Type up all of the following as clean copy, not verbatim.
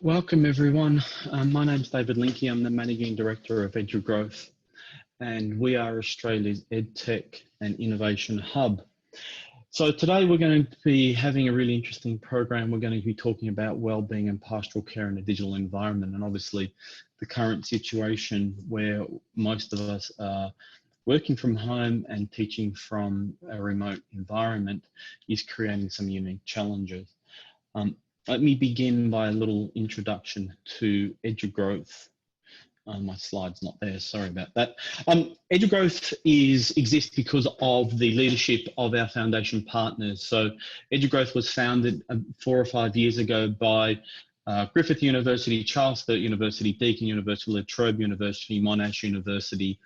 Welcome everyone. My name's David Linky. I'm the Managing Director of EduGrowth, and we are Australia's EdTech and Innovation Hub. So today we're going to be having a really interesting program. We're going to be talking about wellbeing and pastoral care in a digital environment, and obviously the current situation where most of us are working from home and teaching from a remote environment is creating some unique challenges. Let me begin by a little introduction to EduGrowth. My slide's not there, sorry about that. EduGrowth exists because of the leadership of our foundation partners. So EduGrowth was founded 4 or 5 years ago by Griffith University, Charles Sturt University, Deakin University, La Trobe University, Monash University,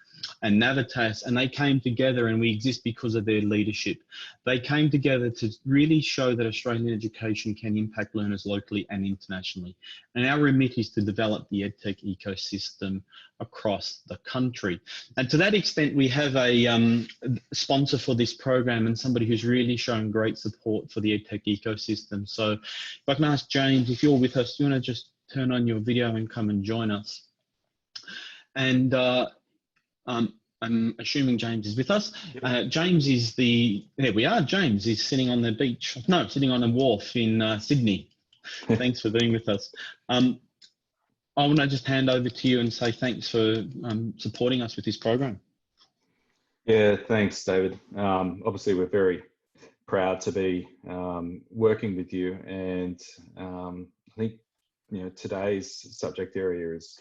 and Navitas, and they came together, and we exist because of their leadership. They came together to really show that Australian education can impact learners locally and internationally. And our remit is to develop the EdTech ecosystem across the country. And to that extent, we have a sponsor for this program and somebody who's really shown great support for the EdTech ecosystem. So if I can ask James, if you're with us, do you want to just turn on your video and come and join us? And I'm assuming James is with us. Yep. James is there we are, James is sitting on the beach, no, sitting on a wharf in Sydney. Thanks for being with us. I want to just hand over to you and say thanks for supporting us with this program. Yeah, thanks, David. Obviously, we're very proud to be working with you, and I think today's subject area is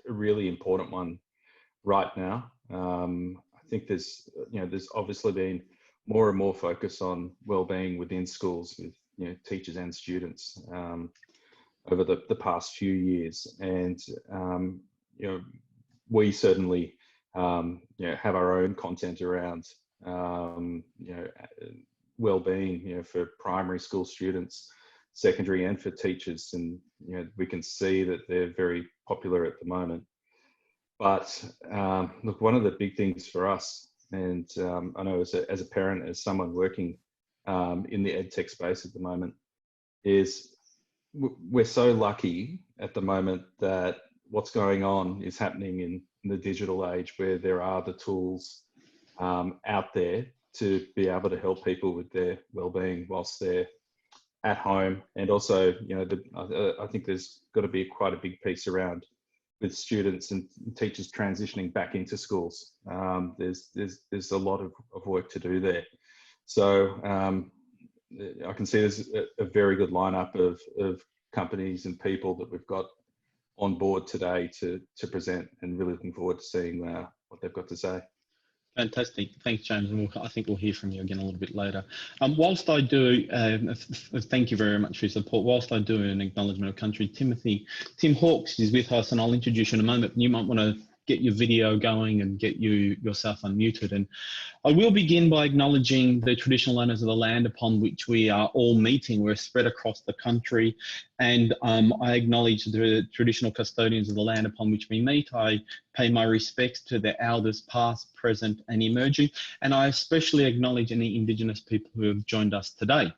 a really important one right now. I think there's obviously been more and more focus on wellbeing within schools with teachers and students over the past few years, and we certainly have our own content around wellbeing for primary school students, secondary, and for teachers, and we can see that they're very popular at the moment. But look, one of the big things for us, and I know as a parent, as someone working in the EdTech space at the moment, is we're so lucky at the moment that what's going on is happening in the digital age, where there are the tools out there to be able to help people with their well-being whilst they're at home. And also, I think there's got to be quite a big piece around with students and teachers transitioning back into schools. There's a lot of work to do there. So I can see there's a very good lineup of companies and people that we've got on board today to present, and really looking forward to seeing what they've got to say. Fantastic. Thanks, James. And I think we'll hear from you again a little bit later. Whilst I do, thank you very much for your support. Whilst I do an acknowledgement of country, Tim Hawkes is with us, and I'll introduce you in a moment. You might want to get your video going and get yourself unmuted. And I will begin by acknowledging the traditional owners of the land upon which we are all meeting. We're spread across the country, and I acknowledge the traditional custodians of the land upon which we meet. I pay my respects to the elders past, present and emerging, and I especially acknowledge any Indigenous people who have joined us today.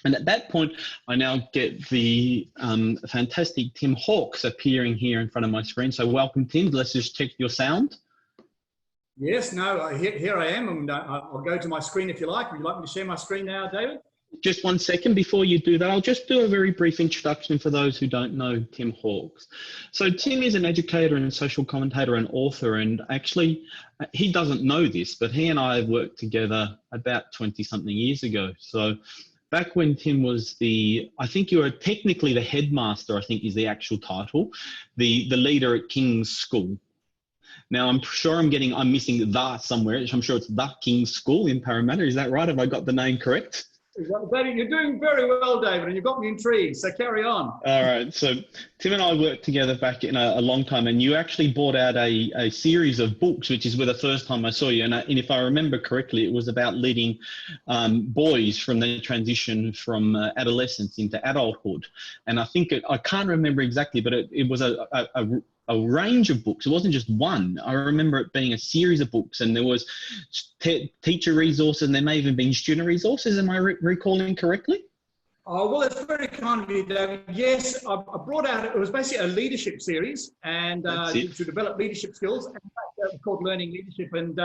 And at that point, I now get the fantastic Tim Hawkes appearing here in front of my screen. So welcome, Tim. Let's just check your sound. Yes, no, here I am. And I'll go to my screen if you like. Would you like me to share my screen now, David? Just 1 second before you do that, I'll just do a very brief introduction for those who don't know Tim Hawkes. So Tim is an educator and social commentator and author, and actually he doesn't know this, but he and I have worked together about 20-something years ago. So back when Tim was I think you were technically the headmaster, I think is the actual title, the leader at King's School. Now, I'm sure I'm missing the somewhere. I'm sure it's the King's School in Parramatta. Is that right? Have I got the name correct? You're doing very well, David, and you've got me intrigued, so carry on. All right, so Tim and I worked together back in a long time, and you actually brought out a series of books, which is where the first time I saw you, and if I remember correctly, it was about leading boys from the transition from adolescence into adulthood. And I think, I can't remember exactly, but it was a range of books. It wasn't just one. I remember it being a series of books, and there was teacher resources, and there may have even been student resources. Am I recalling correctly? Oh, well, it's very kind of you, David. Yes, I brought out, it was basically a leadership series and to develop leadership skills. And it was called Learning Leadership. And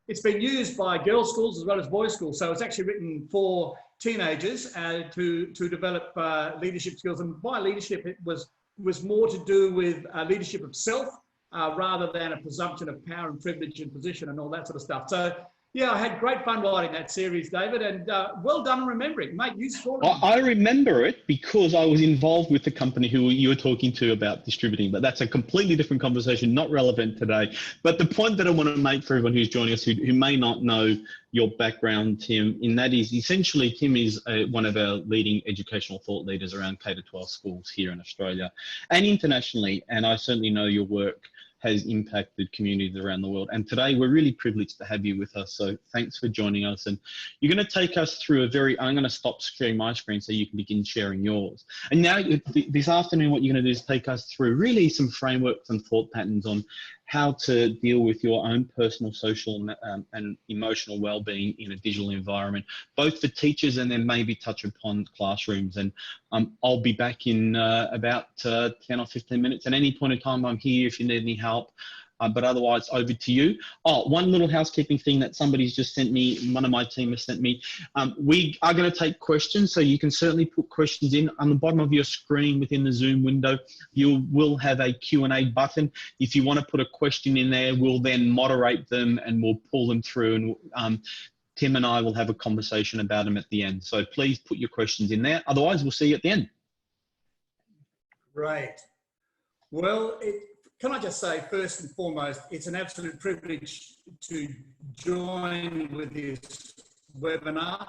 it's been used by girls' schools as well as boys' schools. So it's actually written for teenagers to develop leadership skills. And by leadership, it was more to do with leadership of self rather than a presumption of power and privilege and position and all that sort of stuff. So yeah, I had great fun writing that series, David, and well done on remembering, mate. You scored it. I remember it because I was involved with the company who you were talking to about distributing, but that's a completely different conversation, not relevant today. But the point that I want to make for everyone who's joining us who may not know your background, Tim, in that is essentially Tim is one of our leading educational thought leaders around K12 schools here in Australia and internationally, and I certainly know your work has impacted communities around the world. And today we're really privileged to have you with us. So thanks for joining us. And you're going to take us through I'm going to stop sharing my screen so you can begin sharing yours. And now this afternoon, what you're going to do is take us through really some frameworks and thought patterns on how to deal with your own personal, social and emotional well-being in a digital environment, both for teachers and then maybe touch upon classrooms. And I'll be back in about 10 or 15 minutes. At any point in time, I'm here if you need any help. But otherwise, over to you. Oh, one little housekeeping thing that somebody's just sent me, one of my team has sent me. We are going to take questions, so you can certainly put questions in. On the bottom of your screen within the Zoom window, you will have a Q&A button. If you want to put a question in there, we'll then moderate them and we'll pull them through, and Tim and I will have a conversation about them at the end. So please put your questions in there. Otherwise, we'll see you at the end. Right. Well, can I just say, first and foremost, it's an absolute privilege to join with this webinar.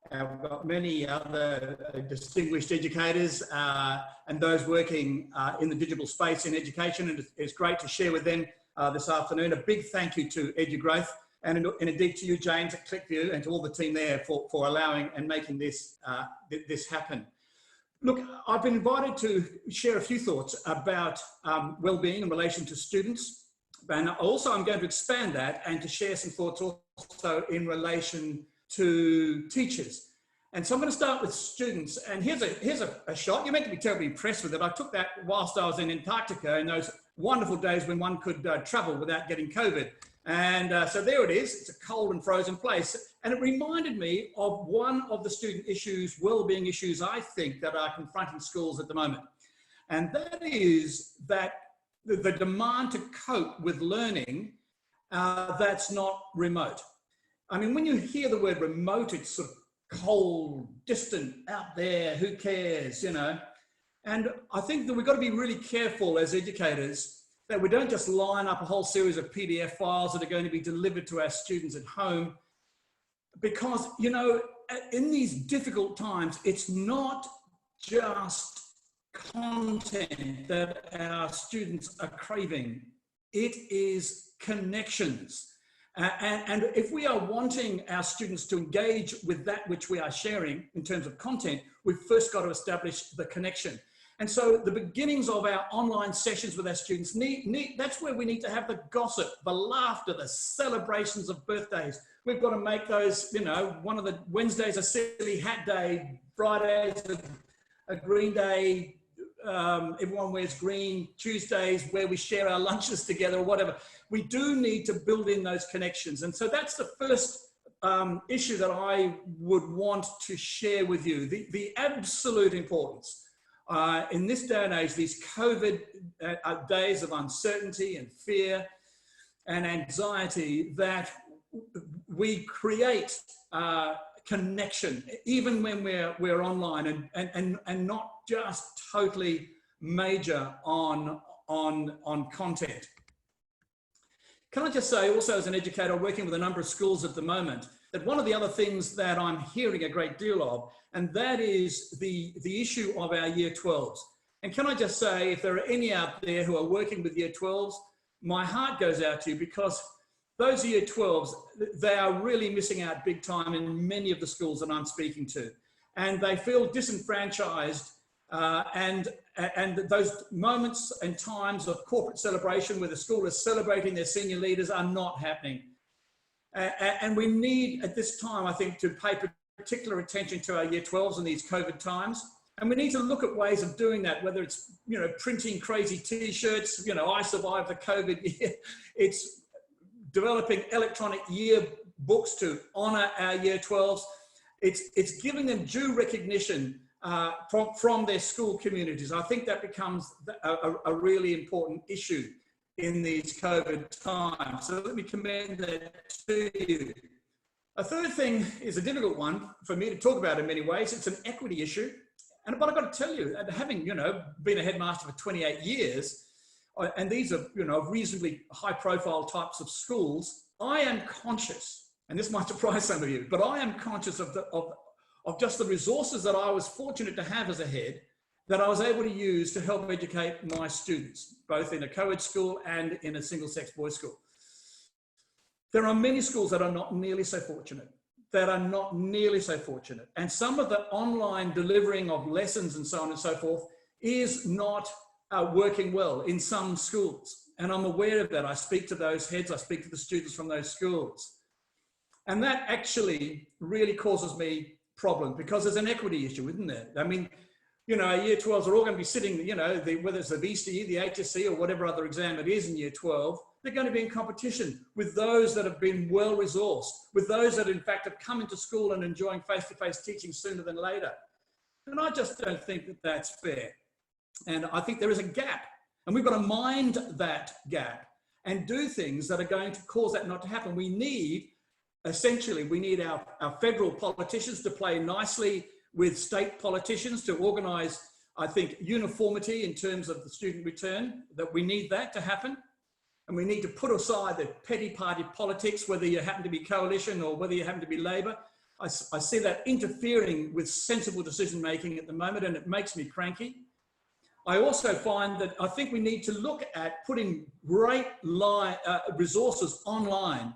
I've got many other distinguished educators and those working in the digital space in education, and it's great to share with them this afternoon. A big thank you to EduGrowth and indeed to you, James, at ClickView, and to all the team there for allowing and making this, this happen. Look, I've been invited to share a few thoughts about well-being in relation to students, and also I'm going to expand that and to share some thoughts also in relation to teachers. And so I'm going to start with students, and here's a shot. You're meant to be terribly impressed with it. I took that whilst I was in Antarctica in those wonderful days when one could travel without getting COVID. And so there it is. It's a cold and frozen place. And it reminded me of one of the student issues, well-being issues, I think, that are confronting schools at the moment. And that is that the demand to cope with learning that's not remote. I mean, when you hear the word remote, it's sort of cold, distant, out there, who cares, you know? And I think that we've got to be really careful as educators that we don't just line up a whole series of PDF files that are going to be delivered to our students at home. Because, you know, in these difficult times, it's not just content that our students are craving. It is connections. And if we are wanting our students to engage with that which we are sharing in terms of content, we've first got to establish the connection. And so the beginnings of our online sessions with our students, that's where we need to have the gossip, the laughter, the celebrations of birthdays. We've got to make those, you know, one of the Wednesdays a silly hat day, Fridays a green day, everyone wears green, Tuesdays where we share our lunches together or whatever. We do need to build in those connections. And so that's the first issue that I would want to share with you, the absolute importance. In this day and age, these COVID days of uncertainty and fear and anxiety, that we create connection, even when we're online, and not just totally major on content. Can I just say also, as an educator working with a number of schools at the moment, that one of the other things that I'm hearing a great deal of, and that is the issue of our Year 12s. And can I just say, if there are any out there who are working with Year 12s, my heart goes out to you, because those Year 12s, they are really missing out big time in many of the schools that I'm speaking to. And they feel disenfranchised, and those moments and times of corporate celebration where the school is celebrating their senior leaders are not happening. And we need at this time, I think, to pay particular attention to our year 12s in these COVID times. And we need to look at ways of doing that, whether it's, you know, printing crazy t-shirts, you know, I survived the COVID year. It's developing electronic year books to honor our year 12s. It's giving them due recognition from their school communities. I think that becomes a really important issue in these COVID times. So let me commend that to you. A third thing is a difficult one for me to talk about in many ways. It's an equity issue. But I've got to tell you, having, you know, been a headmaster for 28 years, and these are, you know, reasonably high profile types of schools, I am conscious, and this might surprise some of you, but I am conscious of just the resources that I was fortunate to have as a head that I was able to use to help educate my students, both in a co-ed school and in a single-sex boys' school. There are many schools that are not nearly so fortunate, And some of the online delivering of lessons and so on and so forth is not working well in some schools. And I'm aware of that. I speak to those heads, I speak to the students from those schools. And that actually really causes me problems because there's an equity issue, isn't there? I mean, you know, our year 12s are all going to be sitting, you know, whether it's the VCE, the HSC, or whatever other exam it is in year 12, they're going to be in competition with those that have been well-resourced, with those that in fact have come into school and enjoying face-to-face teaching sooner than later. And I just don't think that that's fair. And I think there is a gap, and we've got to mind that gap and do things that are going to cause that not to happen. We need, essentially, we need our federal politicians to play nicely with state politicians to organise, I think, uniformity in terms of the student return, that we need that to happen. And we need to put aside the petty party politics, whether you happen to be coalition or whether you happen to be Labor. I see that interfering with sensible decision-making at the moment, and it makes me cranky. I also find that I think we need to look at putting great resources online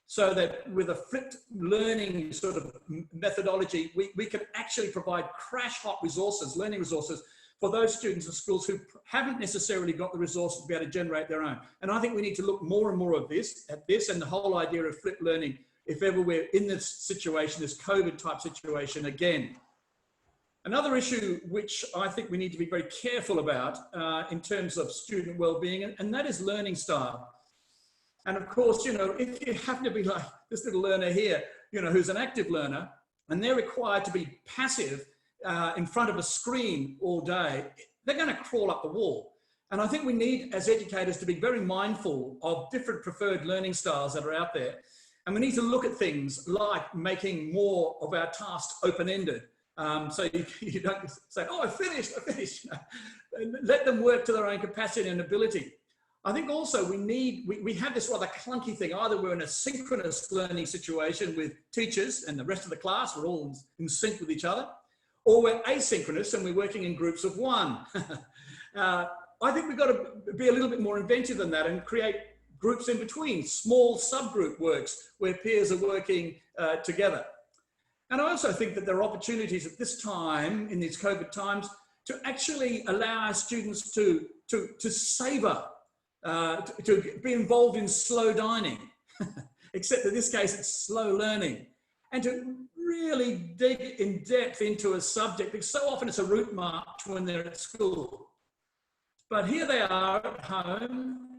so that with a flipped learning sort of methodology, we can actually provide crash hot resources, learning resources, for those students in schools who haven't necessarily got the resources to be able to generate their own. And I think we need to look more and more at this and the whole idea of flipped learning if ever we're in this situation, this COVID type situation again. Another issue which I think we need to be very careful about in terms of student well-being, and that is learning style. And of course, you know, if you happen to be like this little learner here, you know, who's an active learner, and they're required to be passive in front of a screen all day, they're going to crawl up the wall. And I think we need, as educators, to be very mindful of different preferred learning styles that are out there. And we need to look at things like making more of our tasks open-ended. So you don't say, oh, I finished. Let them work to their own capacity and ability. I think also we have this rather clunky thing. Either we're in a synchronous learning situation with teachers and the rest of the class, we're all in sync with each other, or we're asynchronous and we're working in groups of one. I think we've got to be a little bit more inventive than that and create groups in between, small subgroup works where peers are working together. And I also think that there are opportunities at this time, in these COVID times, to actually allow our students to savour, to be involved in slow dining, except in this case it's slow learning, and to really dig in depth into a subject, because so often it's a route march when they're at school. But here they are at home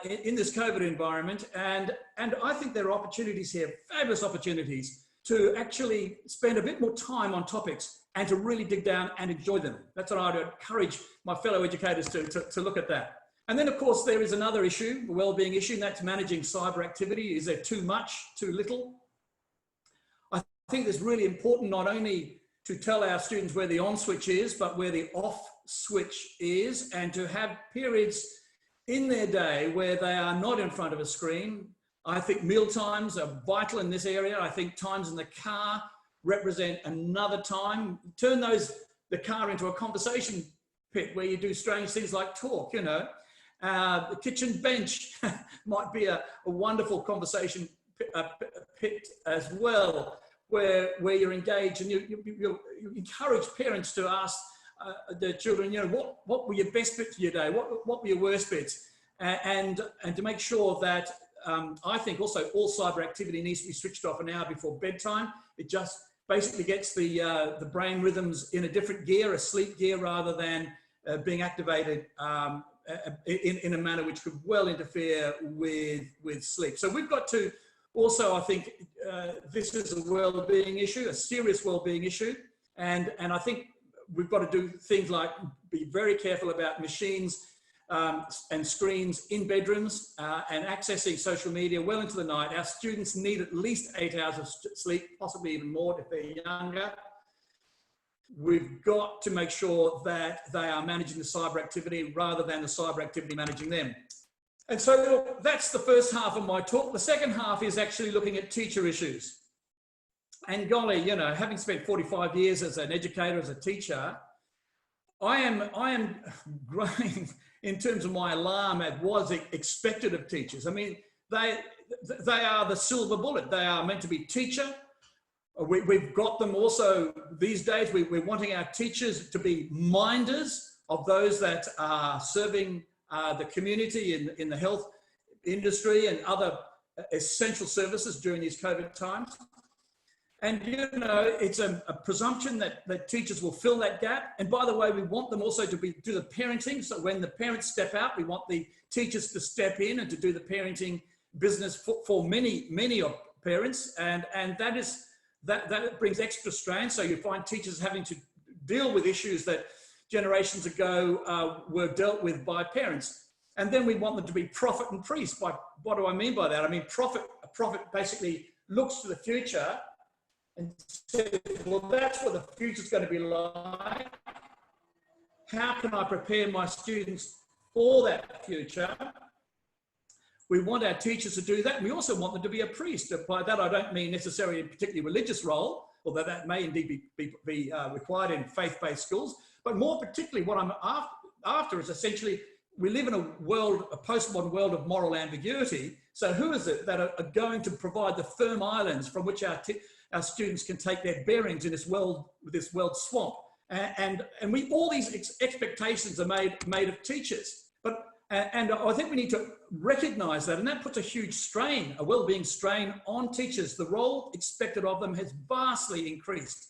in this COVID environment, and I think there are opportunities here, fabulous opportunities, to actually spend a bit more time on topics and to really dig down and enjoy them. That's what I'd encourage my fellow educators to look at that. And then, of course, there is another issue, the wellbeing issue, and that's managing cyber activity. Is there too much, too little? I think it's really important not only to tell our students where the on switch is, but where the off switch is, and to have periods in their day where they are not in front of a screen. I think meal times are vital in this area. I think times in the car represent another time. Turn the car into a conversation pit where you do strange things like talk, you know. The kitchen bench might be a wonderful conversation pit as well, where you're engaged, and you encourage parents to ask their children, you know, what were your best bits of your day? What were your worst bits? And to make sure that I think also all cyber activity needs to be switched off an hour before bedtime. basically gets the brain rhythms in a different gear, a sleep gear, rather than being activated in a manner which could well interfere with sleep. So we've got to also, I think, this is a well-being issue, a serious well-being issue, and I think we've got to do things like be very careful about machines and screens in bedrooms and accessing social media well into the night. Our students need at least 8 hours of sleep, possibly even more if they're younger. We've got to make sure that they are managing the cyber activity rather than the cyber activity managing them. And so that's the first half of my talk. The second half is actually looking at teacher issues. And golly, you know, having spent 45 years as an educator, as a teacher, I am growing in terms of my alarm at what's expected of teachers. I mean, they are the silver bullet. They are meant to be teacher. We've got them also these days. We're wanting our teachers to be minders of those that are serving the community in the health industry and other essential services during these COVID times. And, you know, it's a presumption that teachers will fill that gap. And by the way, we want them also to do the parenting. So when the parents step out, we want the teachers to step in and to do the parenting business for many of parents. And that brings extra strain. So you find teachers having to deal with issues that generations ago were dealt with by parents. And then we want them to be prophet and priest. What do I mean by that? I mean, a prophet basically looks to the future and says, well, that's what the future's going to be like. How can I prepare my students for that future? We want our teachers to do that. And we also want them to be a priest. By that, I don't mean necessarily a particularly religious role, although that may indeed be required in faith-based schools. But more particularly, what I'm after is essentially, we live in a postmodern world of moral ambiguity. So who is it that are going to provide the firm islands from which our students can take their bearings in this world swamp? And all these expectations are made of teachers. And I think we need to recognise that, and that puts a huge strain, a well-being strain on teachers. The role expected of them has vastly increased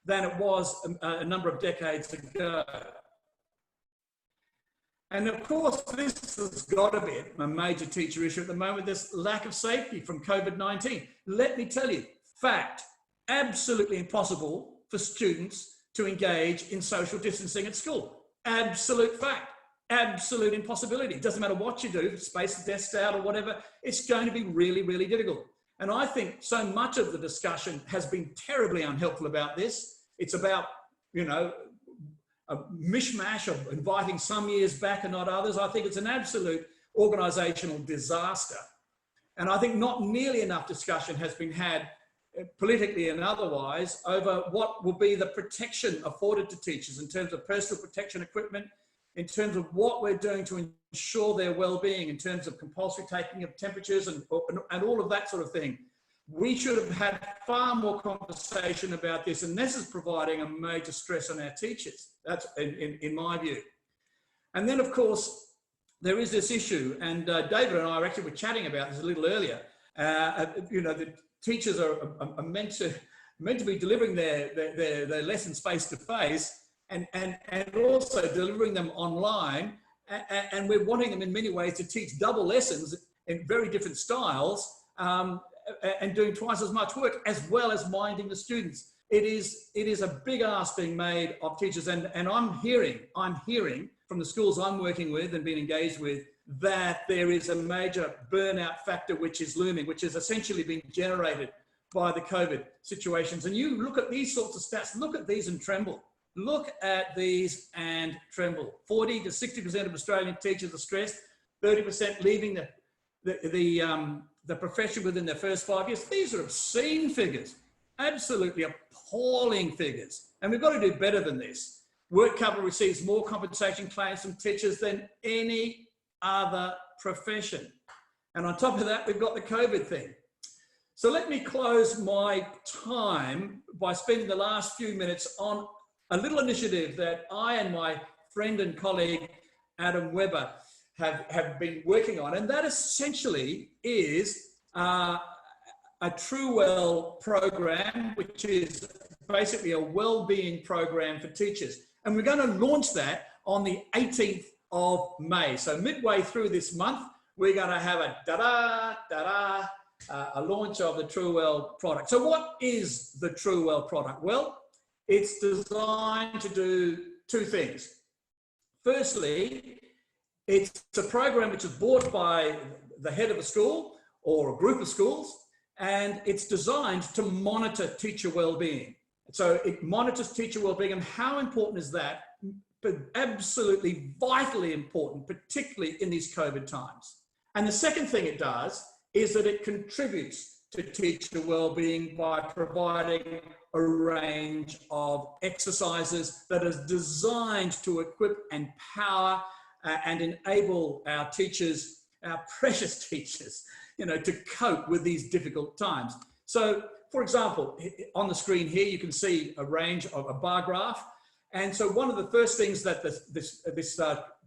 than it was a number of decades ago. And of course, this has got to be a major teacher issue at the moment, this lack of safety from COVID-19. Let me tell you, fact, absolutely impossible for students to engage in social distancing at school. Absolute fact. Absolute impossibility. It doesn't matter what you do, space the desks out or whatever, it's going to be really, really difficult. And I think so much of the discussion has been terribly unhelpful about this. It's about, you know, a mishmash of inviting some years back and not others. I think it's an absolute organisational disaster. And I think not nearly enough discussion has been had politically and otherwise over what will be the protection afforded to teachers in terms of personal protection equipment, in terms of what we're doing to ensure their well-being, in terms of compulsory taking of temperatures and all of that sort of thing. We should have had far more conversation about this, and this is providing a major stress on our teachers. That's in my view. And then, of course, there is this issue, and David and I actually were chatting about this a little earlier. You know, the teachers are meant to be delivering their lessons face to face, and also delivering them online, and we're wanting them in many ways to teach double lessons in very different styles, and doing twice as much work, as well as minding the students. It is a big ask being made of teachers, and I'm hearing from the schools I'm working with and being engaged with that there is a major burnout factor which is looming, which is essentially being generated by the COVID situations. And you look at these sorts of stats, look at these and tremble. Look at these and tremble. 40 to 60% of Australian teachers are stressed, 30% leaving the profession within their first 5 years. These are obscene figures, absolutely appalling figures. And we've got to do better than this. WorkCover receives more compensation claims from teachers than any other profession. And on top of that, we've got the COVID thing. So let me close my time by spending the last few minutes on a little initiative that I and my friend and colleague, Adam Webber, have been working on. And that essentially is a a TrueWell program, which is basically a well-being program for teachers. And we're going to launch that on the 18th of May. So midway through this month, we're going to have a launch of the TrueWell product. So what is the TrueWell product? Well, it's designed to do two things. Firstly, it's a program which is bought by the head of a school or a group of schools, and it's designed to monitor teacher well-being. So it monitors teacher well-being, and how important is that? But absolutely vitally important, particularly in these COVID times. And the second thing it does is that it contributes to teacher well-being by providing a range of exercises that are designed to equip, empower, and enable our teachers, our precious teachers, to cope with these difficult times. So, for example, on the screen here, you can see a range of a bar graph. And so one of the first things that this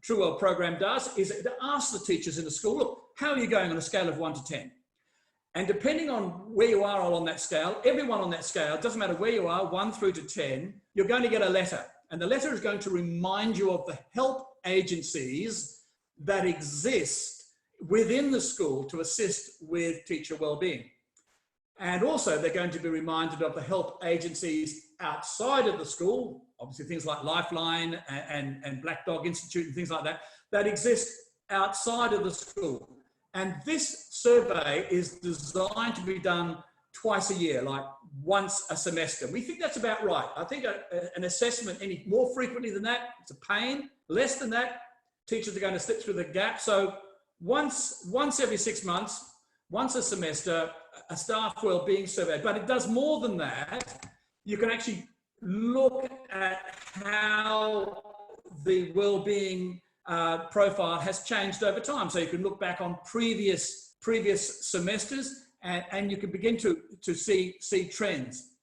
TrueWell program does is it asks the teachers in the school, look, how are you going on a scale of 1 to 10? And depending on where you are on that scale, everyone on that scale, it doesn't matter where you are, 1 through to 10, you're going to get a letter. And the letter is going to remind you of the help agencies that exist within the school to assist with teacher well-being. And also they're going to be reminded of the help agencies outside of the school, obviously things like Lifeline and Black Dog Institute and things like that, that exist outside of the school. And this survey is designed to be done twice a year, like once a semester. We think that's about right. I think an assessment any more frequently than that, it's a pain. Less than that, teachers are going to slip through the gap. So once every 6 months, once a semester, a staff wellbeing survey. But it does more than that. You can actually look at how the wellbeing profile has changed over time. So you can look back on previous semesters and you can begin to see trends.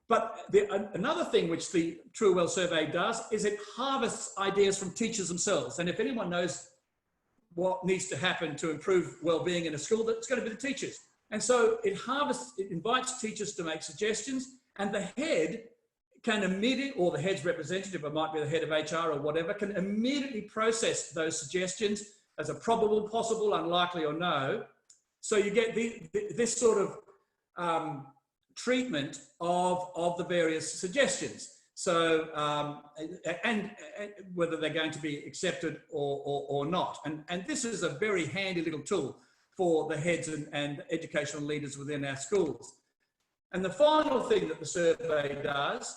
But another thing which the TrueWell survey does is it harvests ideas from teachers themselves. And if anyone knows what needs to happen to improve well-being in a school, that's going to be the teachers. And so it invites teachers to make suggestions, and the head can immediately, or the head's representative, it might be the head of HR or whatever, can immediately process those suggestions as a probable, possible, unlikely, or no. So you get this sort of treatment of the various suggestions. So, and whether they're going to be accepted or not. And this is a very handy little tool for the heads and educational leaders within our schools. And the final thing that the survey does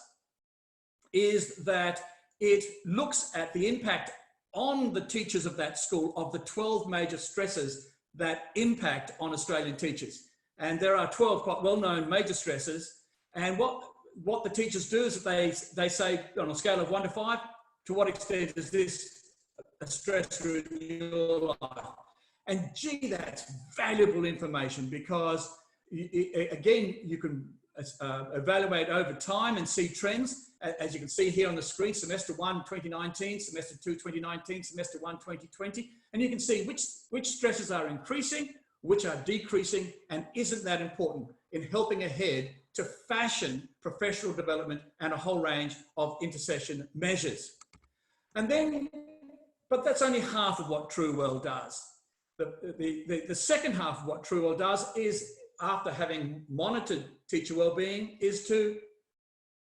is that it looks at the impact on the teachers of that school of the 12 major stresses that impact on Australian teachers. And there are 12 quite well-known major stresses. And what the teachers do is that they say on a scale of 1 to 5, to what extent is this a stressor in your life? And gee, that's valuable information, because again, you can evaluate over time and see trends. As you can see here on the screen, semester 1, 2019, semester 2, 2019, semester 1, 2020. And you can see which stresses are increasing, which are decreasing, and isn't that important in helping ahead to fashion professional development and a whole range of intercession measures. And then, but that's only half of what TrueWell does. The second half of what TrueWell does is, after having monitored teacher wellbeing, is to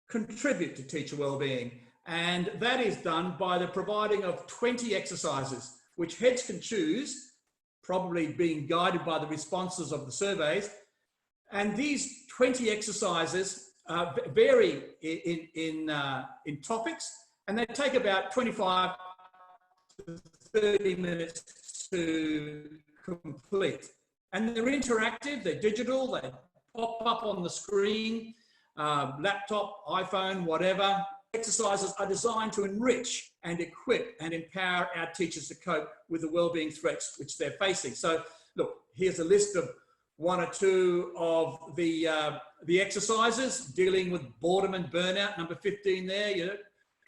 contribute to teacher wellbeing. And that is done by the providing of 20 exercises, which heads can choose, probably being guided by the responses of the surveys. And these 20 exercises vary in topics, and they take about 25 to 30 minutes to complete. And they're interactive, they're digital, they pop up on the screen, laptop, iPhone, whatever. Exercises are designed to enrich and equip and empower our teachers to cope with the wellbeing threats which they're facing. So look, here's a list of 1 or 2 of the exercises dealing with boredom and burnout. Number 15 there,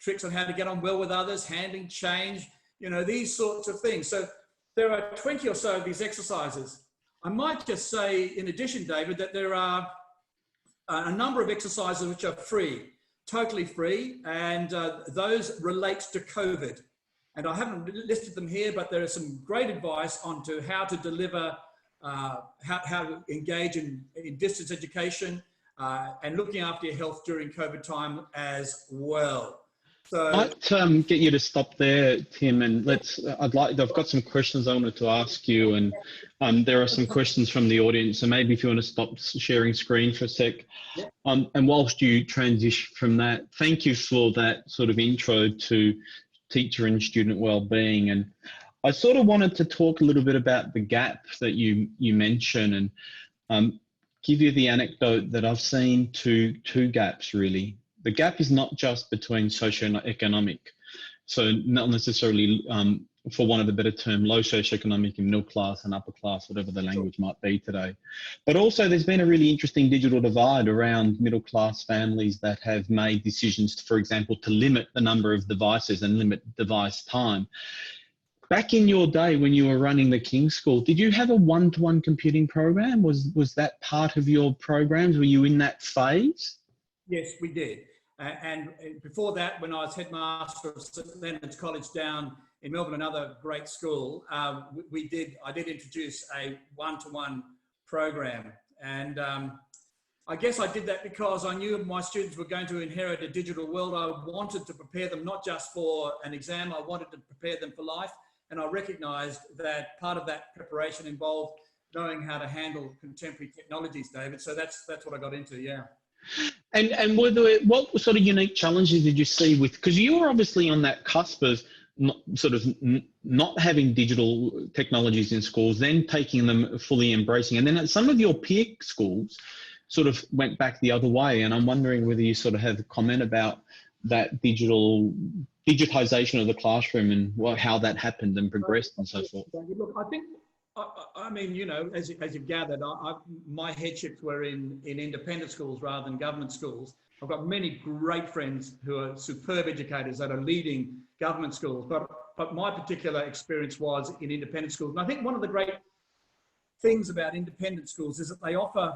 tricks on how to get on well with others, handling change, these sorts of things. So there are 20 or so of these exercises. I might just say, in addition, David, that there are a number of exercises which are free, totally free, and those relate to COVID. And I haven't listed them here, but there is some great advice on to how to deliver, how to engage in distance education and looking after your health during COVID time as well. So, I might get you to stop there, Tim, and I've got some questions I wanted to ask you, and there are some questions from the audience, so maybe if you want to stop sharing screen for a sec. yeah. And whilst you transition from that, thank you for that sort of intro to teacher and student wellbeing. And I sort of wanted to talk a little bit about the gap that you mentioned, and give you the anecdote that I've seen two gaps really. The gap is not just between socioeconomic, so not necessarily, for want of a better term, low socioeconomic and middle class and upper class, whatever the language might be today. But also there's been a really interesting digital divide around middle class families that have made decisions, for example, to limit the number of devices and limit device time. Back in your day when you were running the King's School, did you have a one-to-one computing program? Was that part of your programs? Were you in that phase? Yes, we did. And before that, when I was headmaster of St Leonard's College down in Melbourne, another great school, I did introduce a one-to-one program. And I guess I did that because I knew my students were going to inherit a digital world. I wanted to prepare them not just for an exam, I wanted to prepare them for life. And I recognised that part of that preparation involved knowing how to handle contemporary technologies, David. So that's what I got into, yeah. And what sort of unique challenges did you see with, because you were obviously on that cusp of not having digital technologies in schools, then taking them, fully embracing, and then some of your peer schools sort of went back the other way. And I'm wondering whether you sort of have a comment about that digitization of the classroom and how that happened and progressed and so forth. Look, I think, I mean, you know, as you've gathered, my headships were in independent schools rather than government schools. I've got many great friends who are superb educators that are leading government schools, but my particular experience was in independent schools. And I think one of the great things about independent schools is that they offer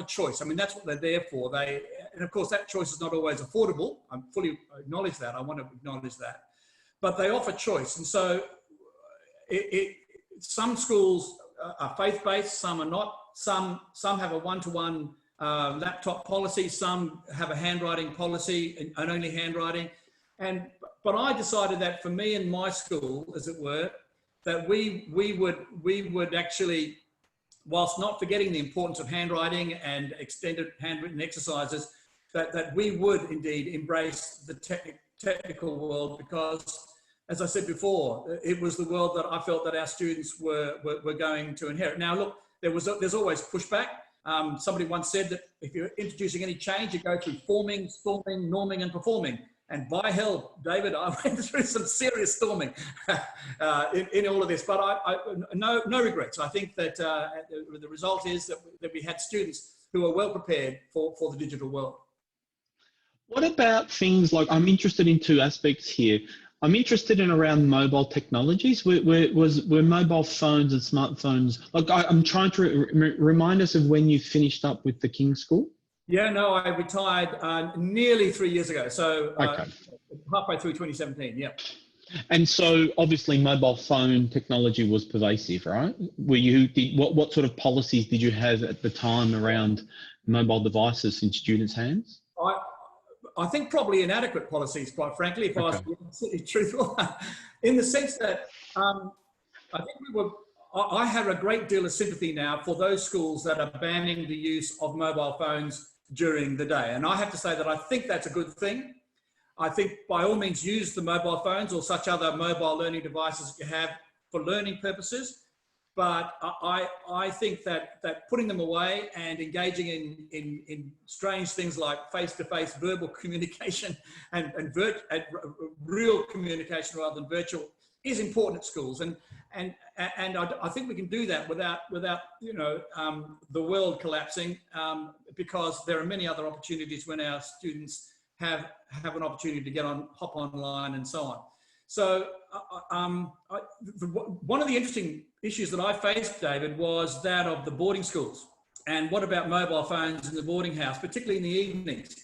choice. I mean, that's what they're there for. And of course, that choice is not always affordable. I fully acknowledge that. I want to acknowledge that. But they offer choice. And so some schools are faith-based, some are not. Some have a one-to-one laptop policy, some have a handwriting policy and only handwriting. But I decided that for me and my school, as it were, that we would actually, whilst not forgetting the importance of handwriting and extended handwritten exercises, that we would indeed embrace the technical world, because, as I said before, it was the world that I felt that our students were going to inherit. Now, look, there's always pushback. Somebody once said that if you're introducing any change, you go through forming, storming, norming, and performing. And by hell, David, I went through some serious storming in all of this, but no regrets. I think that the result is that we had students who are well prepared for the digital world. What about things like, I'm interested in two aspects here. I'm interested in around mobile technologies. Were mobile phones and smartphones, like I'm trying to remind us of when you finished up with the King's School? Yeah, no, I retired nearly 3 years ago. So okay. Halfway through 2017, yeah. And so obviously mobile phone technology was pervasive, right? What sort of policies did you have at the time around mobile devices in students' hands? I think probably inadequate policies, quite frankly, if I was being truthful, in the sense that I think I have a great deal of sympathy now for those schools that are banning the use of mobile phones during the day. And I have to say that I think that's a good thing. I think by all means use the mobile phones or such other mobile learning devices that you have for learning purposes. But I think that putting them away and engaging in strange things like face-to-face verbal communication and real communication rather than virtual is important at schools. And I think we can do that without the world collapsing, because there are many other opportunities when our students have an opportunity to hop online and so on. So one of the interesting issues that I faced, David, was that of the boarding schools. And what about mobile phones in the boarding house, particularly in the evenings?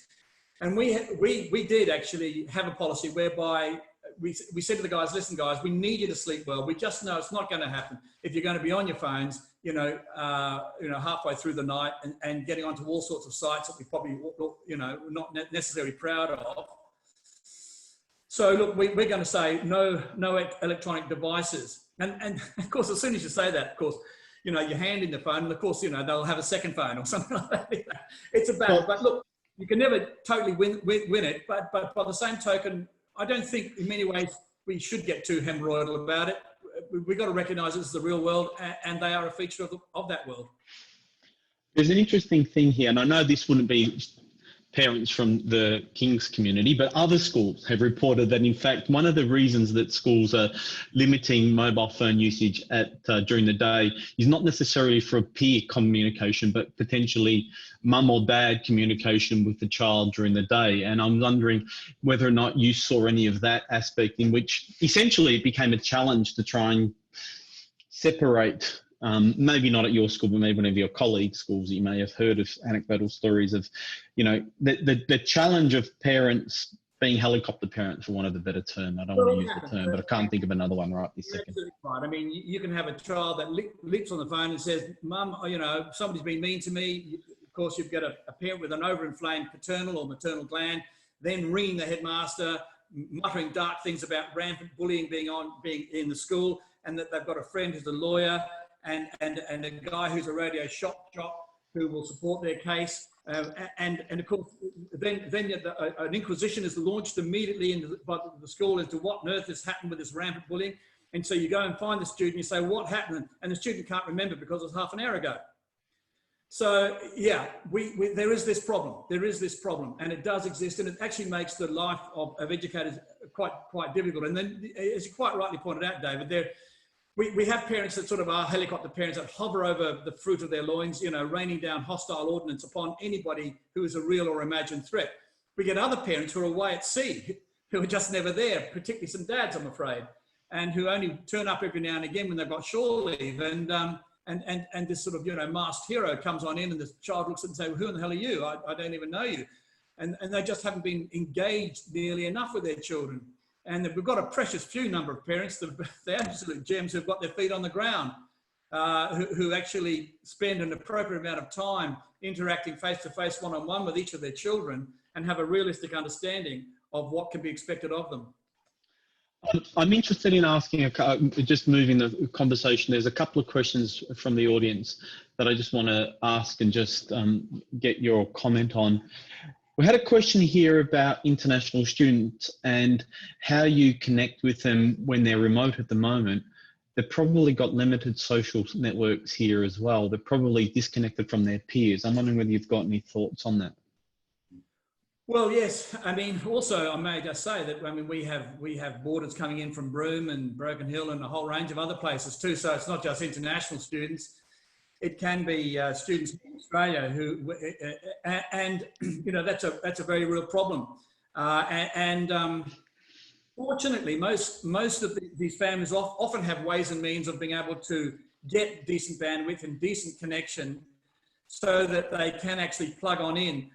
And we did actually have a policy whereby we said to the guys, listen, guys, we need you to sleep well. We just know it's not going to happen if you're going to be on your phones, halfway through the night and getting onto all sorts of sites that we probably, not necessarily proud of. So look, we're going to say no electronic devices. And of course, as soon as you say that, of course, your hand in the phone, and of course, they'll have a second phone or something like that. It's a battle, but look, you can never totally win it. But by the same token, I don't think in many ways we should get too hemorrhoidal about it. We've got to recognise this is the real world, and they are a feature of that world. There's an interesting thing here, and I know this wouldn't be parents from the King's community, but other schools have reported that, in fact, one of the reasons that schools are limiting mobile phone usage during the day is not necessarily for peer communication, but potentially mum or dad communication with the child during the day. And I'm wondering whether or not you saw any of that aspect, in which essentially it became a challenge to try and separate, maybe not at your school, but maybe one of your colleagues' schools. You may have heard of anecdotal stories of, the challenge of parents being helicopter parents, for want of a better term. I don't want to use the term, but I can't think of another one right this second. Absolutely right. I mean, you can have a child that leaps on the phone and says, Mum, somebody's been mean to me. Of course, you've got a parent with an overinflamed paternal or maternal gland, then ringing the headmaster, muttering dark things about rampant bullying being in the school, and that they've got a friend who's a lawyer, and a guy who's a radio shop who will support their case. And of course, then an inquisition is launched immediately by the school as to what on earth has happened with this rampant bullying. And so you go and find the student, you say, what happened? And the student can't remember because it was half an hour ago. So yeah, there is this problem. There is this problem, and it does exist, and it actually makes the life of educators quite difficult. And then, as you quite rightly pointed out, David, we have parents that sort of are helicopter parents that hover over the fruit of their loins, raining down hostile ordnance upon anybody who is a real or imagined threat. We get other parents who are away at sea, who are just never there, particularly some dads, I'm afraid, and who only turn up every now and again when they've got shore leave. And this sort of, masked hero comes on in, and the child looks at and says, who in the hell are you? I don't even know you. And they just haven't been engaged nearly enough with their children. And we've got a precious few number of parents, the absolute gems, who've got their feet on the ground, who actually spend an appropriate amount of time interacting face-to-face, one-on-one with each of their children, and have a realistic understanding of what can be expected of them. I'm interested in asking, just moving the conversation, there's a couple of questions from the audience that I just want to ask and just get your comment on. We had a question here about international students and how you connect with them when they're remote at the moment. They've probably got limited social networks here as well. They're probably disconnected from their peers. I'm wondering whether you've got any thoughts on that. Well, yes. I mean, also, I may just say that, we have boarders coming in from Broome and Broken Hill and a whole range of other places too. So it's not just international students. It can be students in Australia who, and that's a very real problem. Fortunately, most of these families often have ways and means of being able to get decent bandwidth and decent connection, so that they can actually plug on in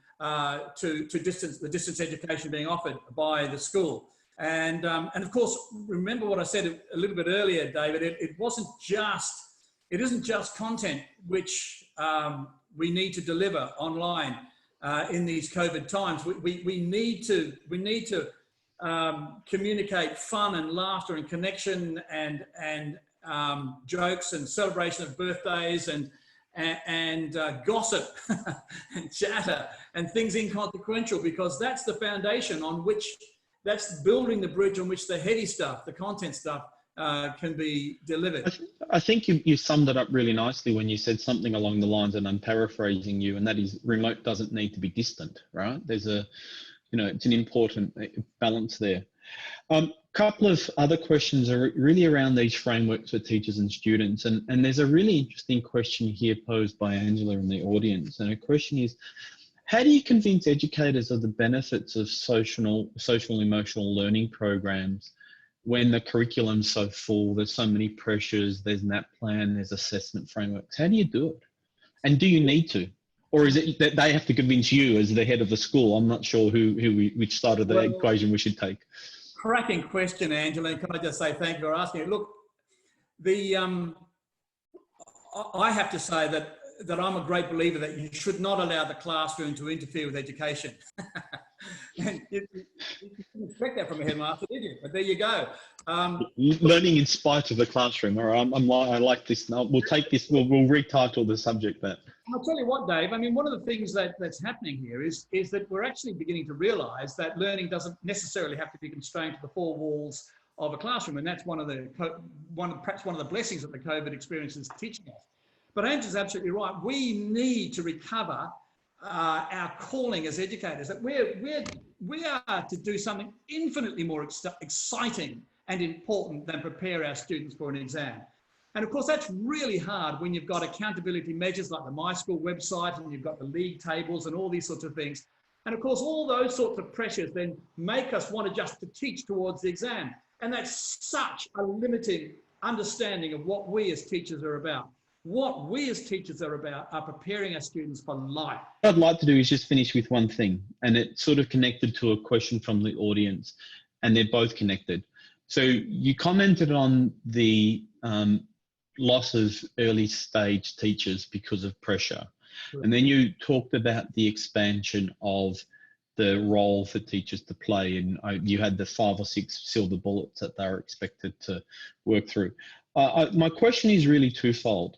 to the distance education being offered by the school. And of course, remember what I said a little bit earlier, David. It isn't just content which we need to deliver online in these COVID times. We need to communicate fun and laughter and connection and jokes and celebration of birthdays and gossip and chatter and things inconsequential, because that's the foundation on which, that's building the bridge on which the heady stuff, the content stuff, can be delivered. I think you summed it up really nicely when you said something along the lines, and I'm paraphrasing you, and that is remote doesn't need to be distant, right? There's it's an important balance there. Couple of other questions are really around these frameworks for teachers and students, and there's a really interesting question here posed by Angela in the audience, and her question is, how do you convince educators of the benefits of social emotional learning programs when the curriculum's so full, there's so many pressures, there's NAP plan, there's assessment frameworks? How do you do it? And do you need to? Or is it that they have to convince you as the head of the school? I'm not sure which side of the equation we should take. Cracking question, Angela. Can I just say thank you for asking it? Look, I have to say that I'm a great believer that you should not allow the classroom to interfere with education. And you didn't expect that from a headmaster, did you? But there you go. Learning in spite of the classroom. All right, I like this. We'll take this. We'll retitle the subject that. I'll tell you what, Dave. I mean, one of the things that's happening here is that we're actually beginning to realise that learning doesn't necessarily have to be constrained to the four walls of a classroom, and that's perhaps one of the blessings that the COVID experience is teaching us. But Angela's absolutely right. We need to recover our calling as educators, that we are to do something infinitely more exciting and important than prepare our students for an exam. And of course, that's really hard when you've got accountability measures like the My School website, and you've got the league tables and all these sorts of things. And of course, all those sorts of pressures then make us want to just to teach towards the exam. And that's such a limited understanding of what we as teachers are about. What we as teachers are about are preparing our students for life. What I'd like to do is just finish with one thing, and it's sort of connected to a question from the audience, and they're both connected. So you commented on the loss of early stage teachers because of pressure. Sure. And then you talked about the expansion of the role for teachers to play, and you had the 5 or 6 silver bullets that they were expected to work through. My question is really twofold.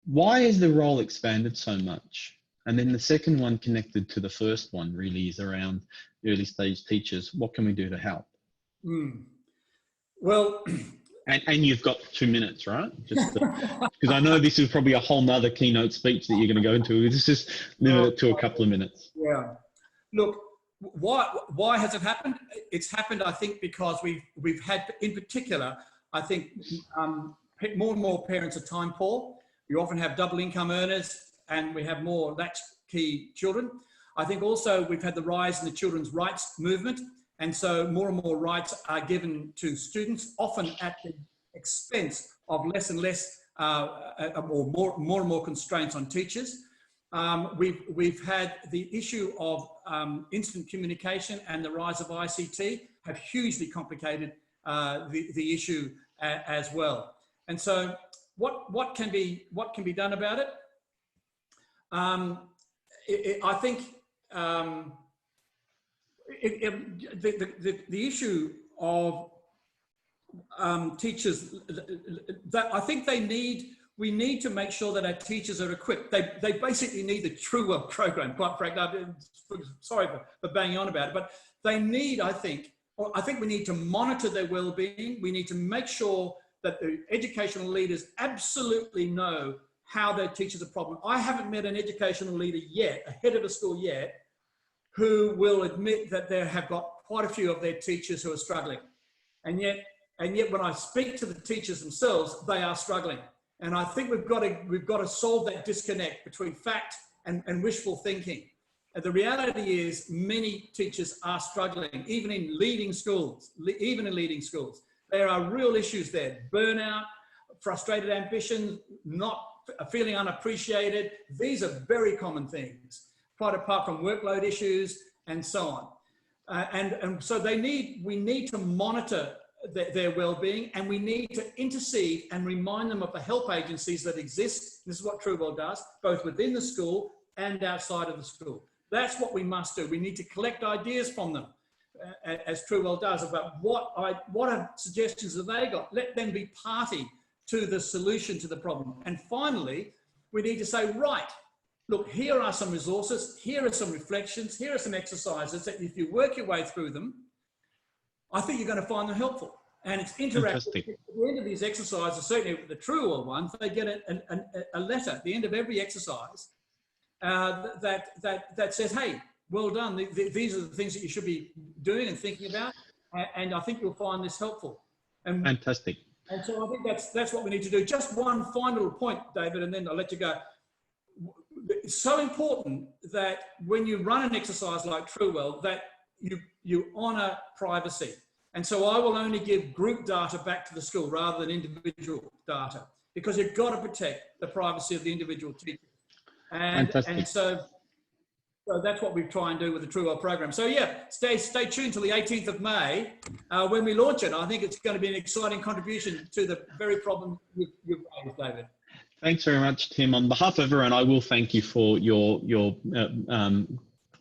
Why is the role expanded so much? And then the second one, connected to the first one, really is around early stage teachers. What can we do to help? Well, and you've got 2 minutes, right? Just because I know this is probably a whole nother keynote speech that you're going to go into. Let's just limit it to a couple of minutes. Yeah. Look, why has it happened? It's happened, I think, because we've had, in particular, I think more and more parents are time poor. You often have double income earners, and we have more latchkey children. I think also we've had the rise in the children's rights movement, and so more and more rights are given to students, often at the expense of less and less, or more and more constraints on teachers. We've had the issue of instant communication and the rise of ICT have hugely complicated the issue as well. And so what can be done about it? I think the issue of teachers, that I think we need to make sure that our teachers are equipped. They basically need the True Well program, quite frankly. Sorry for banging on about it, but they need, I think we need to monitor their well-being. We need to make sure that the educational leaders absolutely know how their teachers are problem. I haven't met an educational leader yet, a head of a school yet, who will admit that they have got quite a few of their teachers who are struggling. And yet when I speak to the teachers themselves, they are struggling. And I think we've got to solve that disconnect between fact and wishful thinking. And the reality is many teachers are struggling, even in leading schools. There are real issues there: burnout, frustrated ambition, not feeling unappreciated. These are very common things, quite apart from workload issues and so on. And so we need to monitor their well-being, and we need to intercede and remind them of the help agencies that exist. This is what True Well does, both within the school and outside of the school. That's what we must do. We need to collect ideas from them, as True Well does, about what suggestions have they got. Let them be party to the solution to the problem. And finally, we need to say, right, look, here are some resources, here are some reflections, here are some exercises that if you work your way through them, I think you're going to find them helpful. And it's interactive. At the end of these exercises, certainly the True Well ones, they get a letter at the end of every exercise that says, hey, well done. These are the things that you should be doing and thinking about. And I think you'll find this helpful. And, fantastic. And so I think that's what we need to do. Just one final point, David, and then I'll let you go. It's so important that when you run an exercise like True Well, that you honour privacy. And so I will only give group data back to the school rather than individual data, because you've got to protect the privacy of the individual teacher. And so that's what we try and do with the True Well program. So yeah, stay tuned till the 18th of May when we launch it. I think it's going to be an exciting contribution to the very problem you've raised, David. Thanks very much, Tim. On behalf of everyone, I will thank you for your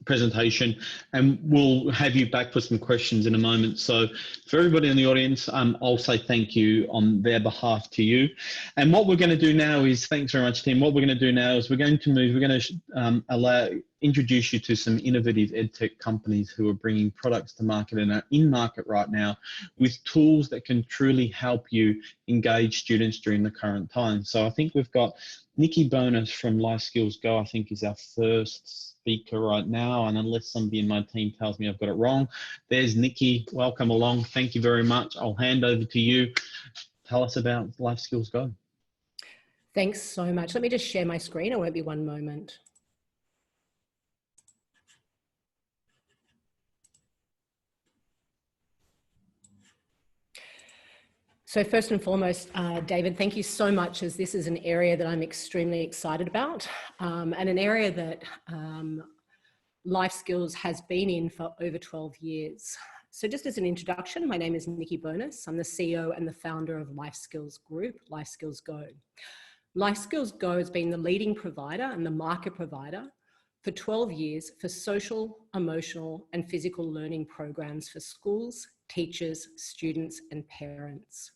presentation, and we'll have you back for some questions in a moment. So for everybody in the audience, I'll say thank you on their behalf to you. And what we're going to do now is, thanks very much, Tim. What we're going to do now is we're going to introduce you to some innovative EdTech companies who are bringing products to market and are in market right now with tools that can truly help you engage students during the current time. So I think we've got Nikki Bonus from Lifeskills Go, I think is our first speaker right now, and unless somebody in my team tells me I've got it wrong, there's Nikki. Welcome along. Thank you very much. I'll hand over to you. Tell us about Lifeskills Go. Thanks so much. Let me just share my screen. It won't be one moment. So first and foremost, David, thank you so much, as this is an area that I'm extremely excited about, and an area that Lifeskills has been in for over 12 years. So just as an introduction, my name is Nikki Bonus. I'm the CEO and the founder of Lifeskills Group, Lifeskills Go. Lifeskills Go has been the leading provider and the market provider for 12 years for social, emotional, and physical learning programs for schools, teachers, students, and parents.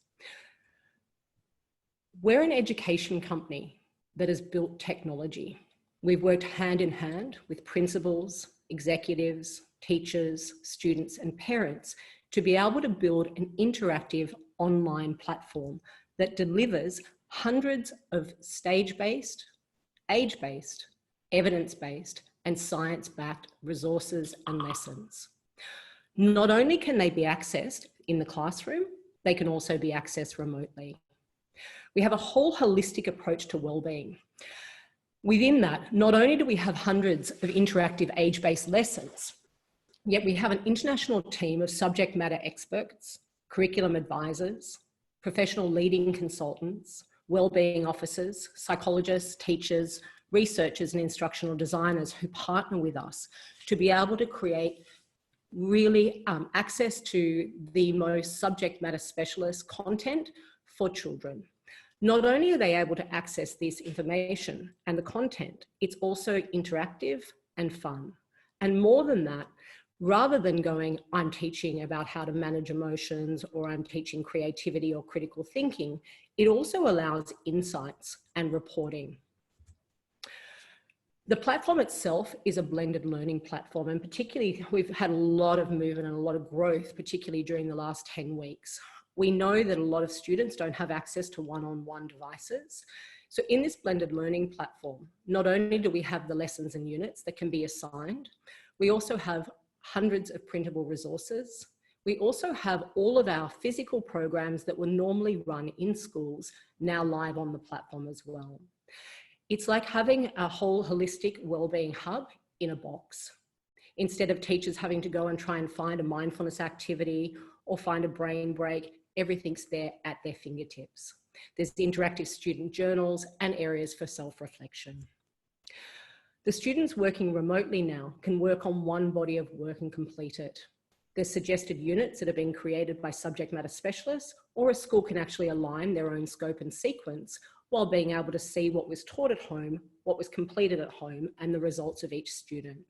We're an education company that has built technology. We've worked hand in hand with principals, executives, teachers, students, and parents to be able to build an interactive online platform that delivers hundreds of stage-based, age-based, evidence-based, and science-backed resources and lessons. Not only can they be accessed in the classroom, they can also be accessed remotely. We have a whole holistic approach to wellbeing. Within that, not only do we have hundreds of interactive age-based lessons, yet we have an international team of subject matter experts, curriculum advisors, professional leading consultants, wellbeing officers, psychologists, teachers, researchers, and instructional designers who partner with us to be able to create really access to the most subject matter specialist content for children. Not only are they able to access this information and the content, it's also interactive and fun. And more than that, rather than going, I'm teaching about how to manage emotions, or I'm teaching creativity or critical thinking, it also allows insights and reporting. The platform itself is a blended learning platform, and particularly we've had a lot of movement and a lot of growth, particularly during the last 10 weeks. We know that a lot of students don't have access to one-on-one devices. So in this blended learning platform, not only do we have the lessons and units that can be assigned, we also have hundreds of printable resources. We also have all of our physical programs that were normally run in schools now live on the platform as well. It's like having a whole holistic wellbeing hub in a box. Instead of teachers having to go and try and find a mindfulness activity or find a brain break, everything's there at their fingertips. There's the interactive student journals and areas for self-reflection. The students working remotely now can work on one body of work and complete it. There's suggested units that are being created by subject matter specialists, or a school can actually align their own scope and sequence while being able to see what was taught at home, what was completed at home, and the results of each student.